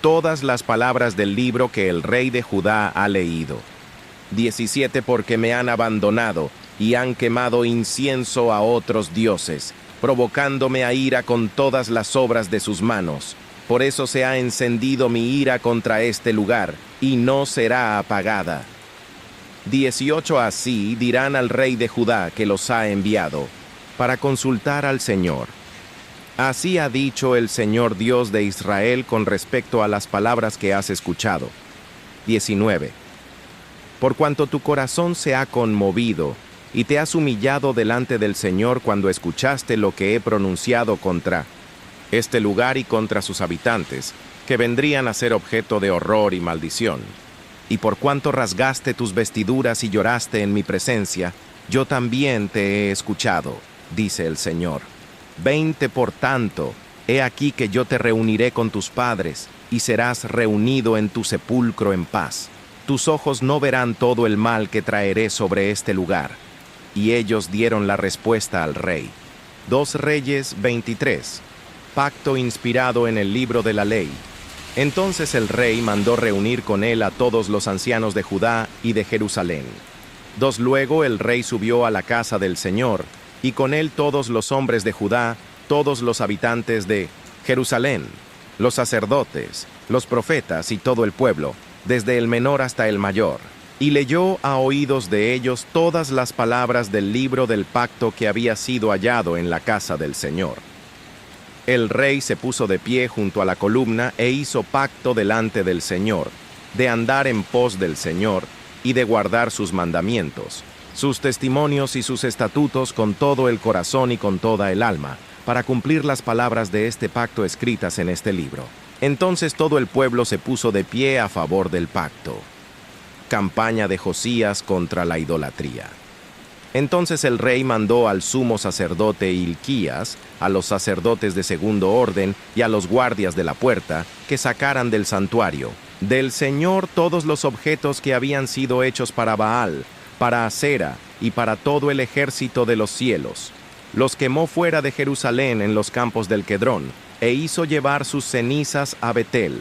todas las palabras del libro que el rey de Judá ha leído. 17 Porque me han abandonado y han quemado incienso a otros dioses, provocándome a ira con todas las obras de sus manos. Por eso se ha encendido mi ira contra este lugar, y no será apagada. 18 Así dirán al rey de Judá que los ha enviado, para consultar al Señor: Así ha dicho el Señor Dios de Israel con respecto a las palabras que has escuchado. 19 Por cuanto tu corazón se ha conmovido, y te has humillado delante del Señor cuando escuchaste lo que he pronunciado contra este lugar y contra sus habitantes, que vendrían a ser objeto de horror y maldición. Y por cuanto rasgaste tus vestiduras y lloraste en mi presencia, yo también te he escuchado, dice el Señor. 20 Por tanto, he aquí que yo te reuniré con tus padres, y serás reunido en tu sepulcro en paz. Tus ojos no verán todo el mal que traeré sobre este lugar. Y ellos dieron la respuesta al rey. 2 Reyes 23. Pacto inspirado en el libro de la ley. Entonces el rey mandó reunir con él a todos los ancianos de Judá y de Jerusalén. 2 Luego el rey subió a la casa del Señor, y con él todos los hombres de Judá, todos los habitantes de Jerusalén, los sacerdotes, los profetas y todo el pueblo, desde el menor hasta el mayor. Y leyó a oídos de ellos todas las palabras del libro del pacto que había sido hallado en la casa del Señor. El rey se puso de pie junto a la columna e hizo pacto delante del Señor, de andar en pos del Señor y de guardar sus mandamientos, sus testimonios y sus estatutos con todo el corazón y con toda el alma, para cumplir las palabras de este pacto escritas en este libro. Entonces todo el pueblo se puso de pie a favor del pacto. Campaña de Josías contra la idolatría. Entonces el rey mandó al sumo sacerdote Hilquías, a los sacerdotes de segundo orden y a los guardias de la puerta, que sacaran del santuario, del Señor, todos los objetos que habían sido hechos para Baal, para Asera y para todo el ejército de los cielos. Los quemó fuera de Jerusalén en los campos del Quedrón, e hizo llevar sus cenizas a Betel.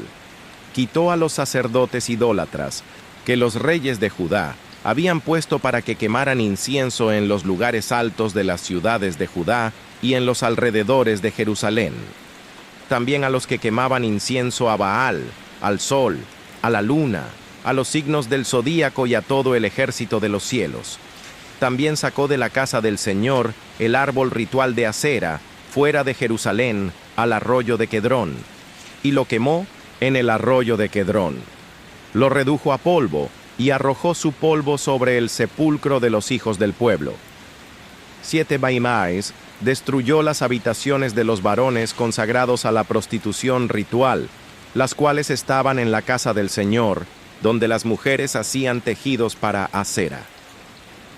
Quitó a los sacerdotes idólatras, que los reyes de Judá habían puesto para que quemaran incienso en los lugares altos de las ciudades de Judá y en los alrededores de Jerusalén. También a los que quemaban incienso a Baal, al sol, a la luna, a los signos del zodíaco y a todo el ejército de los cielos. También sacó de la casa del Señor el árbol ritual de Asera, fuera de Jerusalén, al arroyo de Quedrón, y lo quemó en el arroyo de Quedrón. Lo redujo a polvo, y arrojó su polvo sobre el sepulcro de los hijos del pueblo. 7 Baimáes destruyó las habitaciones de los varones consagrados a la prostitución ritual, las cuales estaban en la casa del Señor, donde las mujeres hacían tejidos para Asera.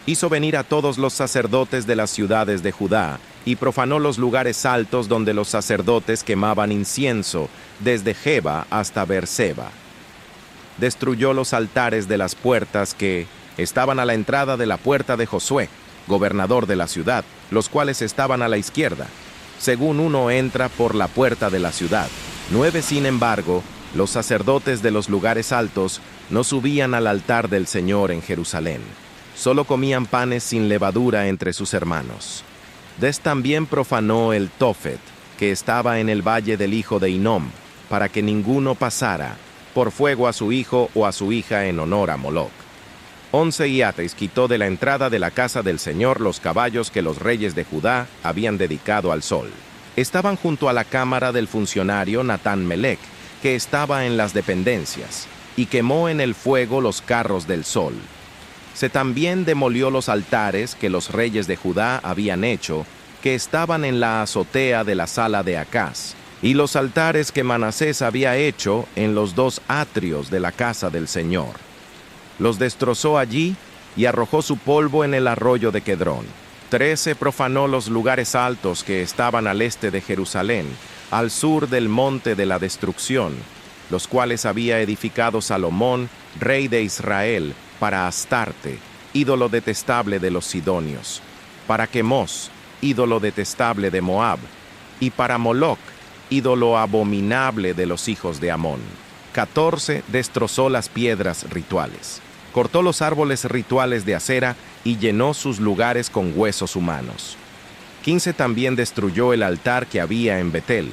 Hizo venir a todos los sacerdotes de las ciudades de Judá, y profanó los lugares altos donde los sacerdotes quemaban incienso, desde Geba hasta Beerseba. Destruyó los altares de las puertas que estaban a la entrada de la puerta de Josué, gobernador de la ciudad, los cuales estaban a la izquierda, según uno entra por la puerta de la ciudad. 9, sin embargo, los sacerdotes de los lugares altos no subían al altar del Señor en Jerusalén. Solo comían panes sin levadura entre sus hermanos. También profanó el Tofet, que estaba en el valle del hijo de Hinnom, para que ninguno pasara por fuego a su hijo o a su hija en honor a Moloc. 11 Hiates quitó de la entrada de la casa del Señor los caballos que los reyes de Judá habían dedicado al sol. Estaban junto a la cámara del funcionario Natán Melec, que estaba en las dependencias, y quemó en el fuego los carros del sol. Se también demolió los altares que los reyes de Judá habían hecho, que estaban en la azotea de la sala de Acaz, y los altares que Manasés había hecho en los 2 atrios de la casa del Señor. Los destrozó allí y arrojó su polvo en el arroyo de Quedrón. 13 profanó los lugares altos que estaban al este de Jerusalén, al sur del monte de la destrucción, los cuales había edificado Salomón, rey de Israel, para Astarte, ídolo detestable de los sidonios, para Quemos, ídolo detestable de Moab, y para Moloc, ídolo abominable de los hijos de Amón. 14 destrozó las piedras rituales. Cortó los árboles rituales de Asera y llenó sus lugares con huesos humanos. 15 también destruyó el altar que había en Betel,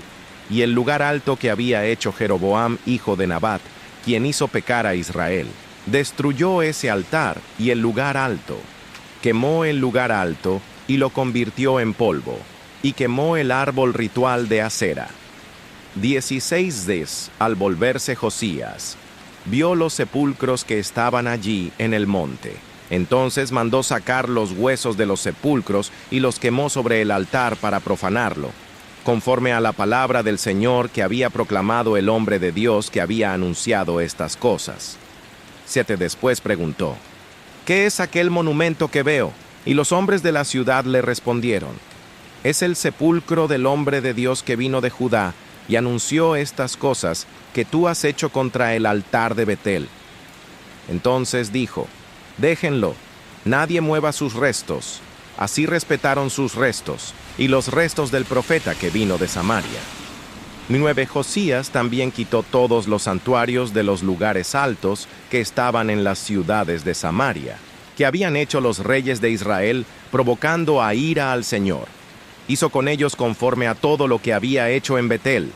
y el lugar alto que había hecho Jeroboam, hijo de Nabat, quien hizo pecar a Israel. Destruyó ese altar y el lugar alto. Quemó el lugar alto y lo convirtió en polvo, y quemó el árbol ritual de Asera. 16 al volverse Josías, vio los sepulcros que estaban allí en el monte. Entonces mandó sacar los huesos de los sepulcros y los quemó sobre el altar para profanarlo, conforme a la palabra del Señor que había proclamado el hombre de Dios que había anunciado estas cosas. 7 después preguntó: ¿qué es aquel monumento que veo? Y los hombres de la ciudad le respondieron: es el sepulcro del hombre de Dios que vino de Judá y anunció estas cosas que tú has hecho contra el altar de Betel. Entonces dijo: déjenlo, nadie mueva sus restos. Así respetaron sus restos y los restos del profeta que vino de Samaria. 9 Josías también quitó todos los santuarios de los lugares altos que estaban en las ciudades de Samaria, que habían hecho los reyes de Israel, provocando a ira al Señor. Hizo con ellos conforme a todo lo que había hecho en Betel.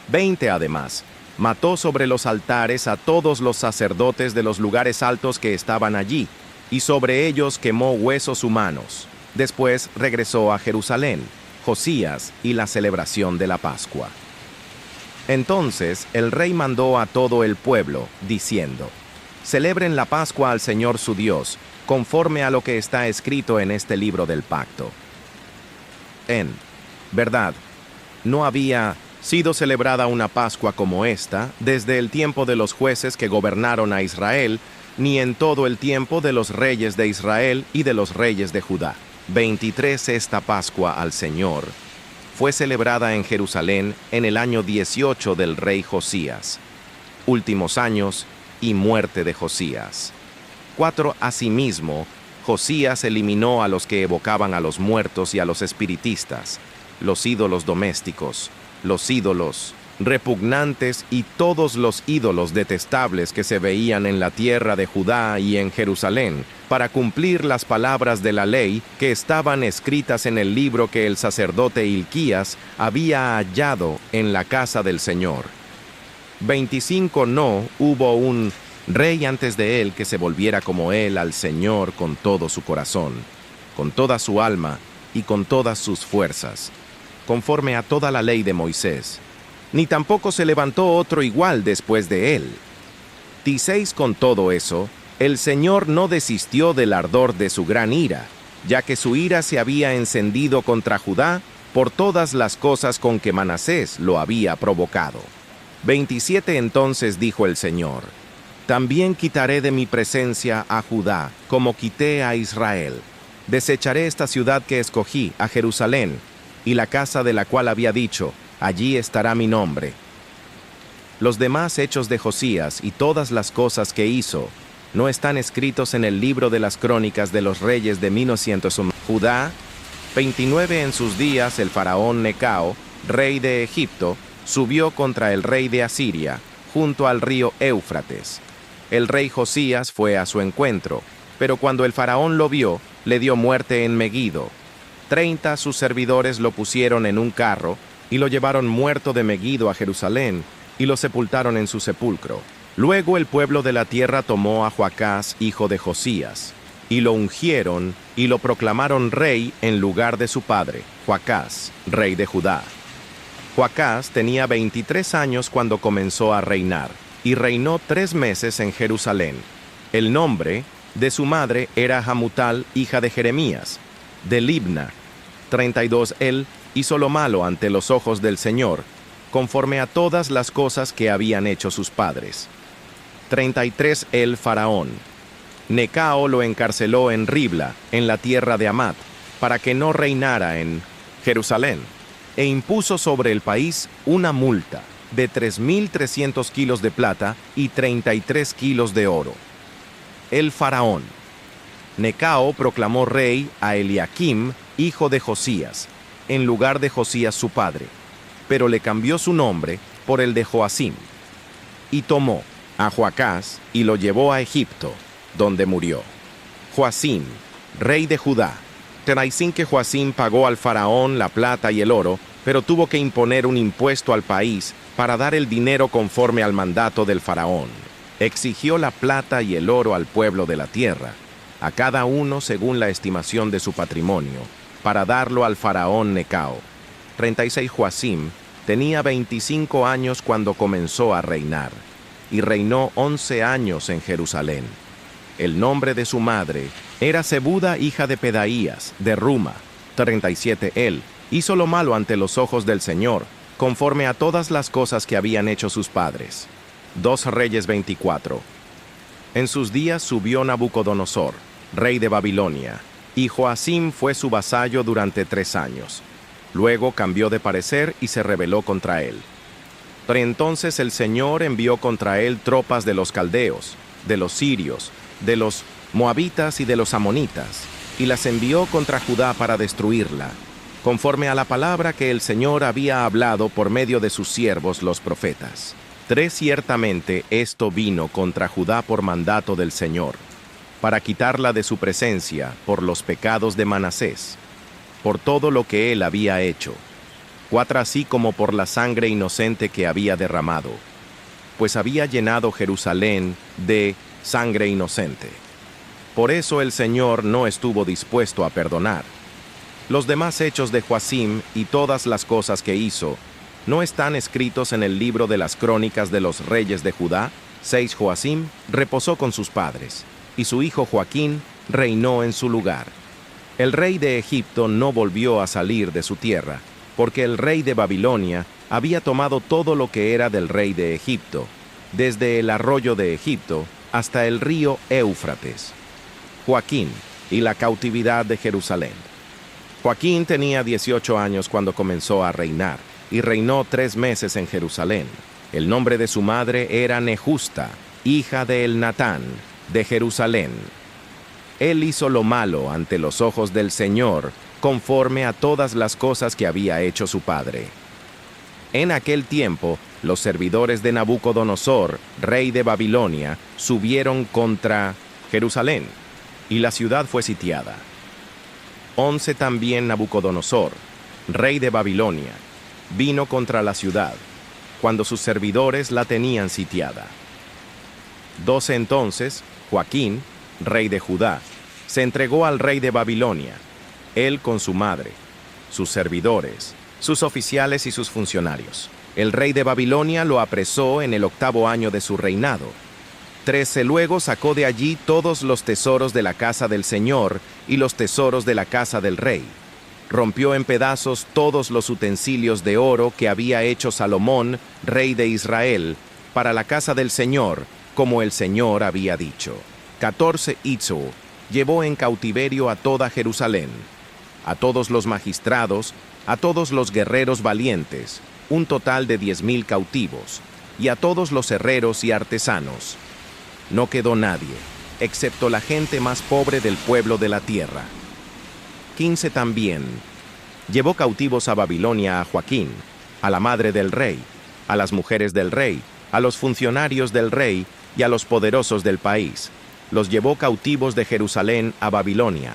20 además, mató sobre los altares a todos los sacerdotes de los lugares altos que estaban allí, y sobre ellos quemó huesos humanos. Después regresó a Jerusalén, Josías y la celebración de la Pascua. Entonces el rey mandó a todo el pueblo, diciendo: celebren la Pascua al Señor su Dios, conforme a lo que está escrito en este libro del pacto. En verdad, no había sido celebrada una Pascua como esta desde el tiempo de los jueces que gobernaron a Israel, ni en todo el tiempo de los reyes de Israel y de los reyes de Judá. 23 Esta Pascua al Señor fue celebrada en Jerusalén en el año 18 del rey Josías, últimos años y muerte de Josías. 4 Asimismo, Josías eliminó a los que evocaban a los muertos y a los espiritistas, los ídolos domésticos, los ídolos repugnantes y todos los ídolos detestables que se veían en la tierra de Judá y en Jerusalén, para cumplir las palabras de la ley que estaban escritas en el libro que el sacerdote Hilquías había hallado en la casa del Señor. 25 No hubo un rey antes de él que se volviera como él al Señor con todo su corazón, con toda su alma y con todas sus fuerzas, conforme a toda la ley de Moisés. Ni tampoco se levantó otro igual después de él. 16 Con todo eso, el Señor no desistió del ardor de su gran ira, ya que su ira se había encendido contra Judá por todas las cosas con que Manasés lo había provocado. 27 Entonces dijo el Señor: también quitaré de mi presencia a Judá, como quité a Israel. Desecharé esta ciudad que escogí, a Jerusalén, y la casa de la cual había dicho: allí estará mi nombre. Los demás hechos de Josías y todas las cosas que hizo no están escritos en el libro de las crónicas de los reyes de 1901. Judá, 29 En sus días el faraón Necao, rey de Egipto, subió contra el rey de Asiria, junto al río Éufrates. El rey Josías fue a su encuentro, pero cuando el faraón lo vio, le dio muerte en Megido. 30 sus servidores lo pusieron en un carro y lo llevaron muerto de Megido a Jerusalén y lo sepultaron en su sepulcro. Luego el pueblo de la tierra tomó a Joacás, hijo de Josías, y lo ungieron y lo proclamaron rey en lugar de su padre, Joacás, rey de Judá. Joacás tenía 23 años cuando comenzó a reinar, y reinó 3 meses en Jerusalén. El nombre de su madre era Hamutal, hija de Jeremías, de Libna. 32 Él hizo lo malo ante los ojos del Señor, conforme a todas las cosas que habían hecho sus padres. 33 El faraón. Necao lo encarceló en Ribla, en la tierra de Amat, para que no reinara en Jerusalén, e impuso sobre el país una multa de 3.300 kilos de plata y 33 kilos de oro. El faraón. Necao proclamó rey a Eliakim, hijo de Josías, en lugar de Josías su padre, pero le cambió su nombre por el de Joacim. Y tomó a Joacás y lo llevó a Egipto, donde murió. Joacim, rey de Judá. 35 Joacim pagó al faraón la plata y el oro, pero tuvo que imponer un impuesto al país para dar el dinero conforme al mandato del faraón. Exigió la plata y el oro al pueblo de la tierra, a cada uno según la estimación de su patrimonio, para darlo al faraón Necao. 36 Joacim tenía 25 años cuando comenzó a reinar, y reinó 11 años en Jerusalén. El nombre de su madre era Zebuda, hija de Pedaías, de Ruma. 37 Él hizo lo malo ante los ojos del Señor, conforme a todas las cosas que habían hecho sus padres. 2 Reyes 24. En sus días subió Nabucodonosor, rey de Babilonia, y Joacim fue su vasallo durante 3 años. Luego cambió de parecer y se rebeló contra él. Pero entonces el Señor envió contra él tropas de los caldeos, de los sirios, de los moabitas y de los amonitas, y las envió contra Judá para destruirla, conforme a la palabra que el Señor había hablado por medio de sus siervos los profetas. 3 Ciertamente esto vino contra Judá por mandato del Señor, para quitarla de su presencia por los pecados de Manasés, por todo lo que él había hecho. 4 Así como por la sangre inocente que había derramado, pues había llenado Jerusalén de sangre inocente. Por eso el Señor no estuvo dispuesto a perdonar. Los demás hechos de Joacim y todas las cosas que hizo, ¿no están escritos en el libro de las crónicas de los reyes de Judá? 6 Joacim reposó con sus padres, y su hijo Joaquín reinó en su lugar. El rey de Egipto no volvió a salir de su tierra, porque el rey de Babilonia había tomado todo lo que era del rey de Egipto, desde el arroyo de Egipto hasta el río Éufrates. Joaquín y la cautividad de Jerusalén. Joaquín tenía 18 años cuando comenzó a reinar, y reinó 3 meses en Jerusalén. El nombre de su madre era Nehusta, hija de Elnatán, de Jerusalén. Él hizo lo malo ante los ojos del Señor, conforme a todas las cosas que había hecho su padre. En aquel tiempo, los servidores de Nabucodonosor, rey de Babilonia, subieron contra Jerusalén, y la ciudad fue sitiada. 11 también Nabucodonosor, rey de Babilonia, vino contra la ciudad, cuando sus servidores la tenían sitiada. 12 entonces, Joaquín, rey de Judá, se entregó al rey de Babilonia, él con su madre, sus servidores, sus oficiales y sus funcionarios. El rey de Babilonia lo apresó en el 8º año de su reinado. 13 luego sacó de allí todos los tesoros de la casa del Señor y los tesoros de la casa del rey. Rompió en pedazos todos los utensilios de oro que había hecho Salomón, rey de Israel, para la casa del Señor, como el Señor había dicho. 14 hizo, llevó en cautiverio a toda Jerusalén, a todos los magistrados, a todos los guerreros valientes, un total de 10,000 cautivos, y a todos los herreros y artesanos. No quedó nadie, excepto la gente más pobre del pueblo de la tierra. 15 también. Llevó cautivos a Babilonia a Joaquín, a la madre del rey, a las mujeres del rey, a los funcionarios del rey y a los poderosos del país. Los llevó cautivos de Jerusalén a Babilonia.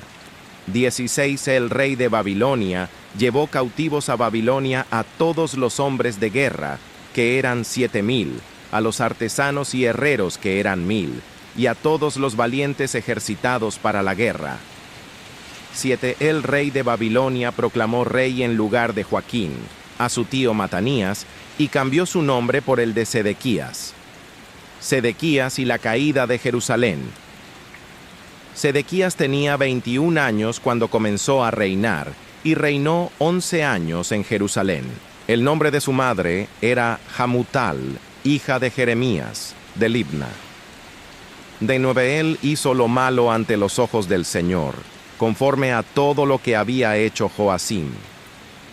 16 El rey de Babilonia llevó cautivos a Babilonia a todos los hombres de guerra, que eran 7,000, a los artesanos y herreros, que eran 1,000, y a todos los valientes ejercitados para la guerra. 7 El rey de Babilonia proclamó rey en lugar de Joaquín, a su tío Matanías, y cambió su nombre por el de Sedequías. Sedequías y la caída de Jerusalén. Sedequías tenía 21 años cuando comenzó a reinar, y reinó 11 años en Jerusalén. El nombre de su madre era Hamutal, hija de Jeremías, de Libna. De nueve él hizo lo malo ante los ojos del Señor, conforme a todo lo que había hecho Joacim.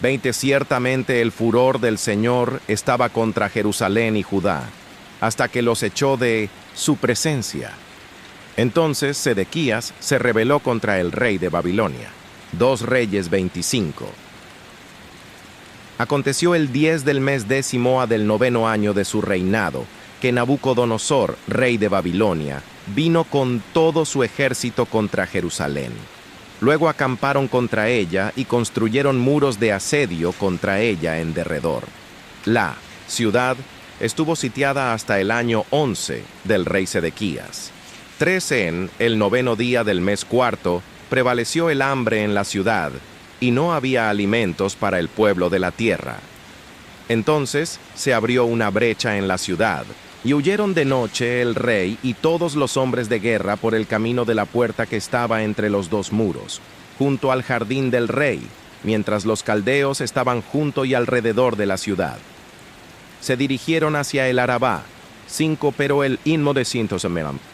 20 Ciertamente el furor del Señor estaba contra Jerusalén y Judá, hasta que los echó de su presencia. Entonces Sedequías se rebeló contra el rey de Babilonia. 2 Reyes 25. Aconteció el 10 del mes 10º del 9º año de su reinado, que Nabucodonosor, rey de Babilonia, vino con todo su ejército contra Jerusalén. Luego acamparon contra ella y construyeron muros de asedio contra ella en derredor. La ciudad estuvo sitiada hasta el año 11 del rey Sedequías. 13 en el 9º día del mes 4, prevaleció el hambre en la ciudad, y no había alimentos para el pueblo de la tierra. Entonces se abrió una brecha en la ciudad, y huyeron de noche el rey y todos los hombres de guerra por el camino de la puerta que estaba entre los 2 muros, junto al jardín del rey, mientras los caldeos estaban junto y alrededor de la ciudad. Se dirigieron hacia el Arabá, 5 pero el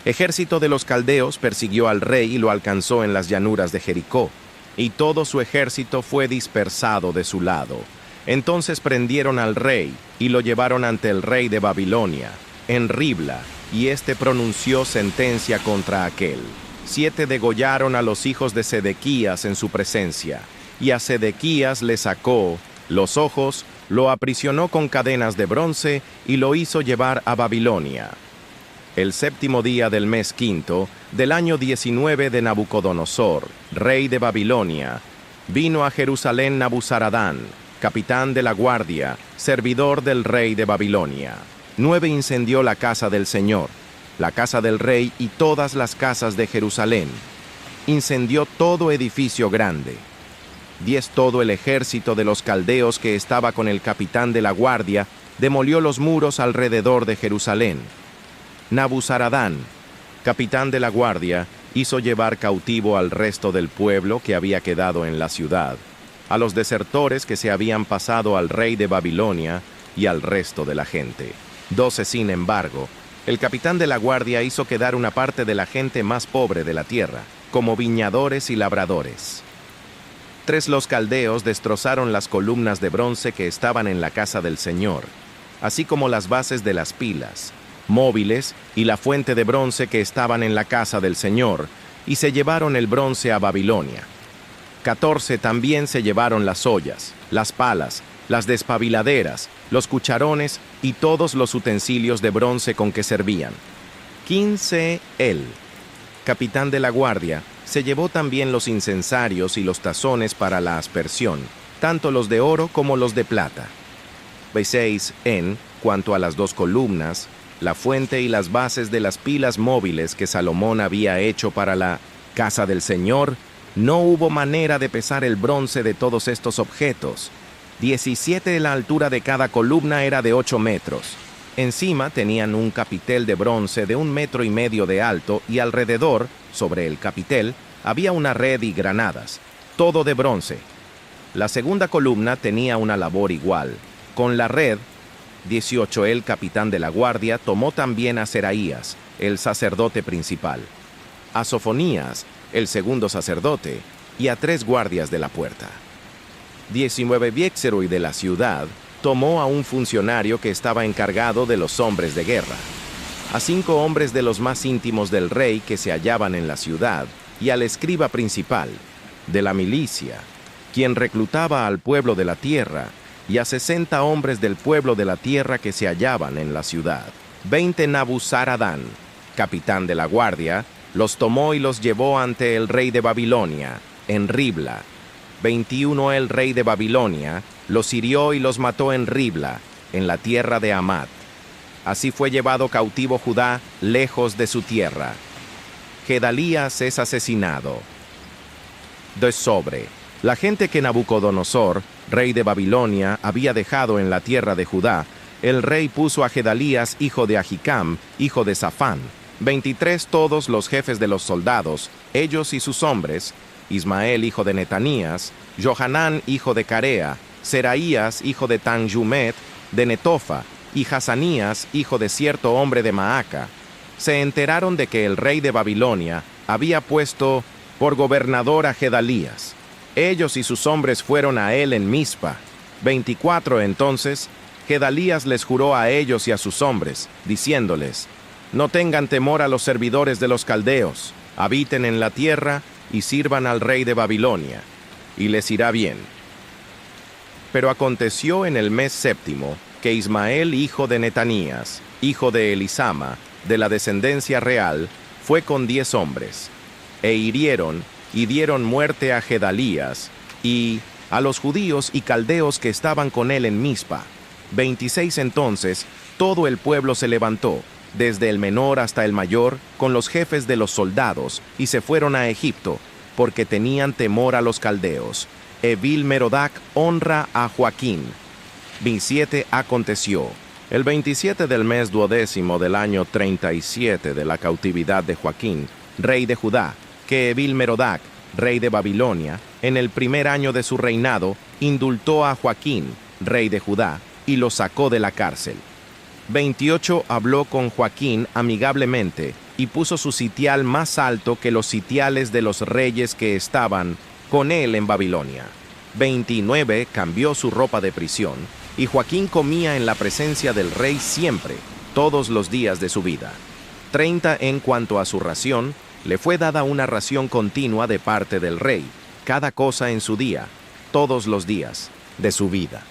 ejército de los caldeos persiguió al rey y lo alcanzó en las llanuras de Jericó, y todo su ejército fue dispersado de su lado. Entonces prendieron al rey y lo llevaron ante el rey de Babilonia, en Ribla, y éste pronunció sentencia contra aquel. 7 degollaron a los hijos de Sedequías en su presencia, y a Sedequías le sacó los ojos, lo aprisionó con cadenas de bronce y lo hizo llevar a Babilonia. El 7º día del mes 5, del año 19 de Nabucodonosor, rey de Babilonia, vino a Jerusalén Nabuzaradán, capitán de la guardia, servidor del rey de Babilonia. 9 incendió la casa del Señor, la casa del rey y todas las casas de Jerusalén. Incendió todo edificio grande. 10 todo el ejército de los caldeos que estaba con el capitán de la guardia, demolió los muros alrededor de Jerusalén. Nabuzaradán, capitán de la guardia, hizo llevar cautivo al resto del pueblo que había quedado en la ciudad, a los desertores que se habían pasado al rey de Babilonia y al resto de la gente. 12, sin embargo, el capitán de la guardia hizo quedar una parte de la gente más pobre de la tierra, como viñadores y labradores. 3, los caldeos destrozaron las columnas de bronce que estaban en la casa del Señor, así como las bases de las pilas, móviles y la fuente de bronce que estaban en la casa del Señor, y se llevaron el bronce a Babilonia. 14, también se llevaron las ollas, las palas, las despabiladeras, los cucharones y todos los utensilios de bronce con que servían. 15, él, capitán de la guardia, se llevó también los incensarios y los tazones para la aspersión, tanto los de oro como los de plata. 16, en cuanto a las 2 columnas, la fuente y las bases de las pilas móviles que Salomón había hecho para la casa del Señor, no hubo manera de pesar el bronce de todos estos objetos. 17, la altura de cada columna era de 8 metros. Encima tenían un capitel de bronce de 1,5 metros de alto y alrededor, sobre el capitel, había una red y granadas, todo de bronce. La segunda columna tenía una labor igual. Con la red, 18, el capitán de la guardia tomó también a Seraías, el sacerdote principal, a Sofonías, el segundo sacerdote, y a 3 guardias de la puerta. 19, Viexerui de la ciudad tomó a un funcionario que estaba encargado de los hombres de guerra, a 5 hombres de los más íntimos del rey que se hallaban en la ciudad, y al escriba principal, de la milicia, quien reclutaba al pueblo de la tierra, y a 60 hombres del pueblo de la tierra que se hallaban en la ciudad. 20, Nabuzaradán, capitán de la guardia, los tomó y los llevó ante el rey de Babilonia, en Ribla. 21, el rey de Babilonia los hirió y los mató en Ribla, en la tierra de Hamat. Así fue llevado cautivo Judá lejos de su tierra. Gedalías es asesinado. De sobre, la gente que Nabucodonosor, rey de Babilonia, había dejado en la tierra de Judá, el rey puso a Gedalías, hijo de Ahicam, hijo de Safán, 23 todos los jefes de los soldados, ellos y sus hombres, Ismael, hijo de Netanías, Johanán, hijo de Carea, Seraías, hijo de Tanjumet, de Netofa, y Hazanías, hijo de cierto hombre de Maaca, se enteraron de que el rey de Babilonia había puesto por gobernador a Gedalías. Ellos y sus hombres fueron a él en Mizpa. 24, entonces, Gedalías les juró a ellos y a sus hombres, diciéndoles: no tengan temor a los servidores de los caldeos, habiten en la tierra y sirvan al rey de Babilonia, y les irá bien. Pero aconteció en el mes 7 que Ismael, hijo de Netanías, hijo de Elisama, de la descendencia real, fue con 10 hombres, e hirieron y dieron muerte a Gedalías y a los judíos y caldeos que estaban con él en Mizpa. 26, entonces, todo el pueblo se levantó, desde el menor hasta el mayor, con los jefes de los soldados, y se fueron a Egipto, porque tenían temor a los caldeos. Evil-Merodac honra a Joaquín. 27, aconteció, el 27 del mes 12º del año 37 de la cautividad de Joaquín, rey de Judá, que Evil-Merodac, rey de Babilonia, en el primer año de su reinado, indultó a Joaquín, rey de Judá, y lo sacó de la cárcel. 28, habló con Joaquín amigablemente, y puso su sitial más alto que los sitiales de los reyes que estaban con él en Babilonia. 29, cambió su ropa de prisión, y Joaquín comía en la presencia del rey siempre, todos los días de su vida. 30, en cuanto a su ración, le fue dada una ración continua de parte del rey, cada cosa en su día, todos los días de su vida.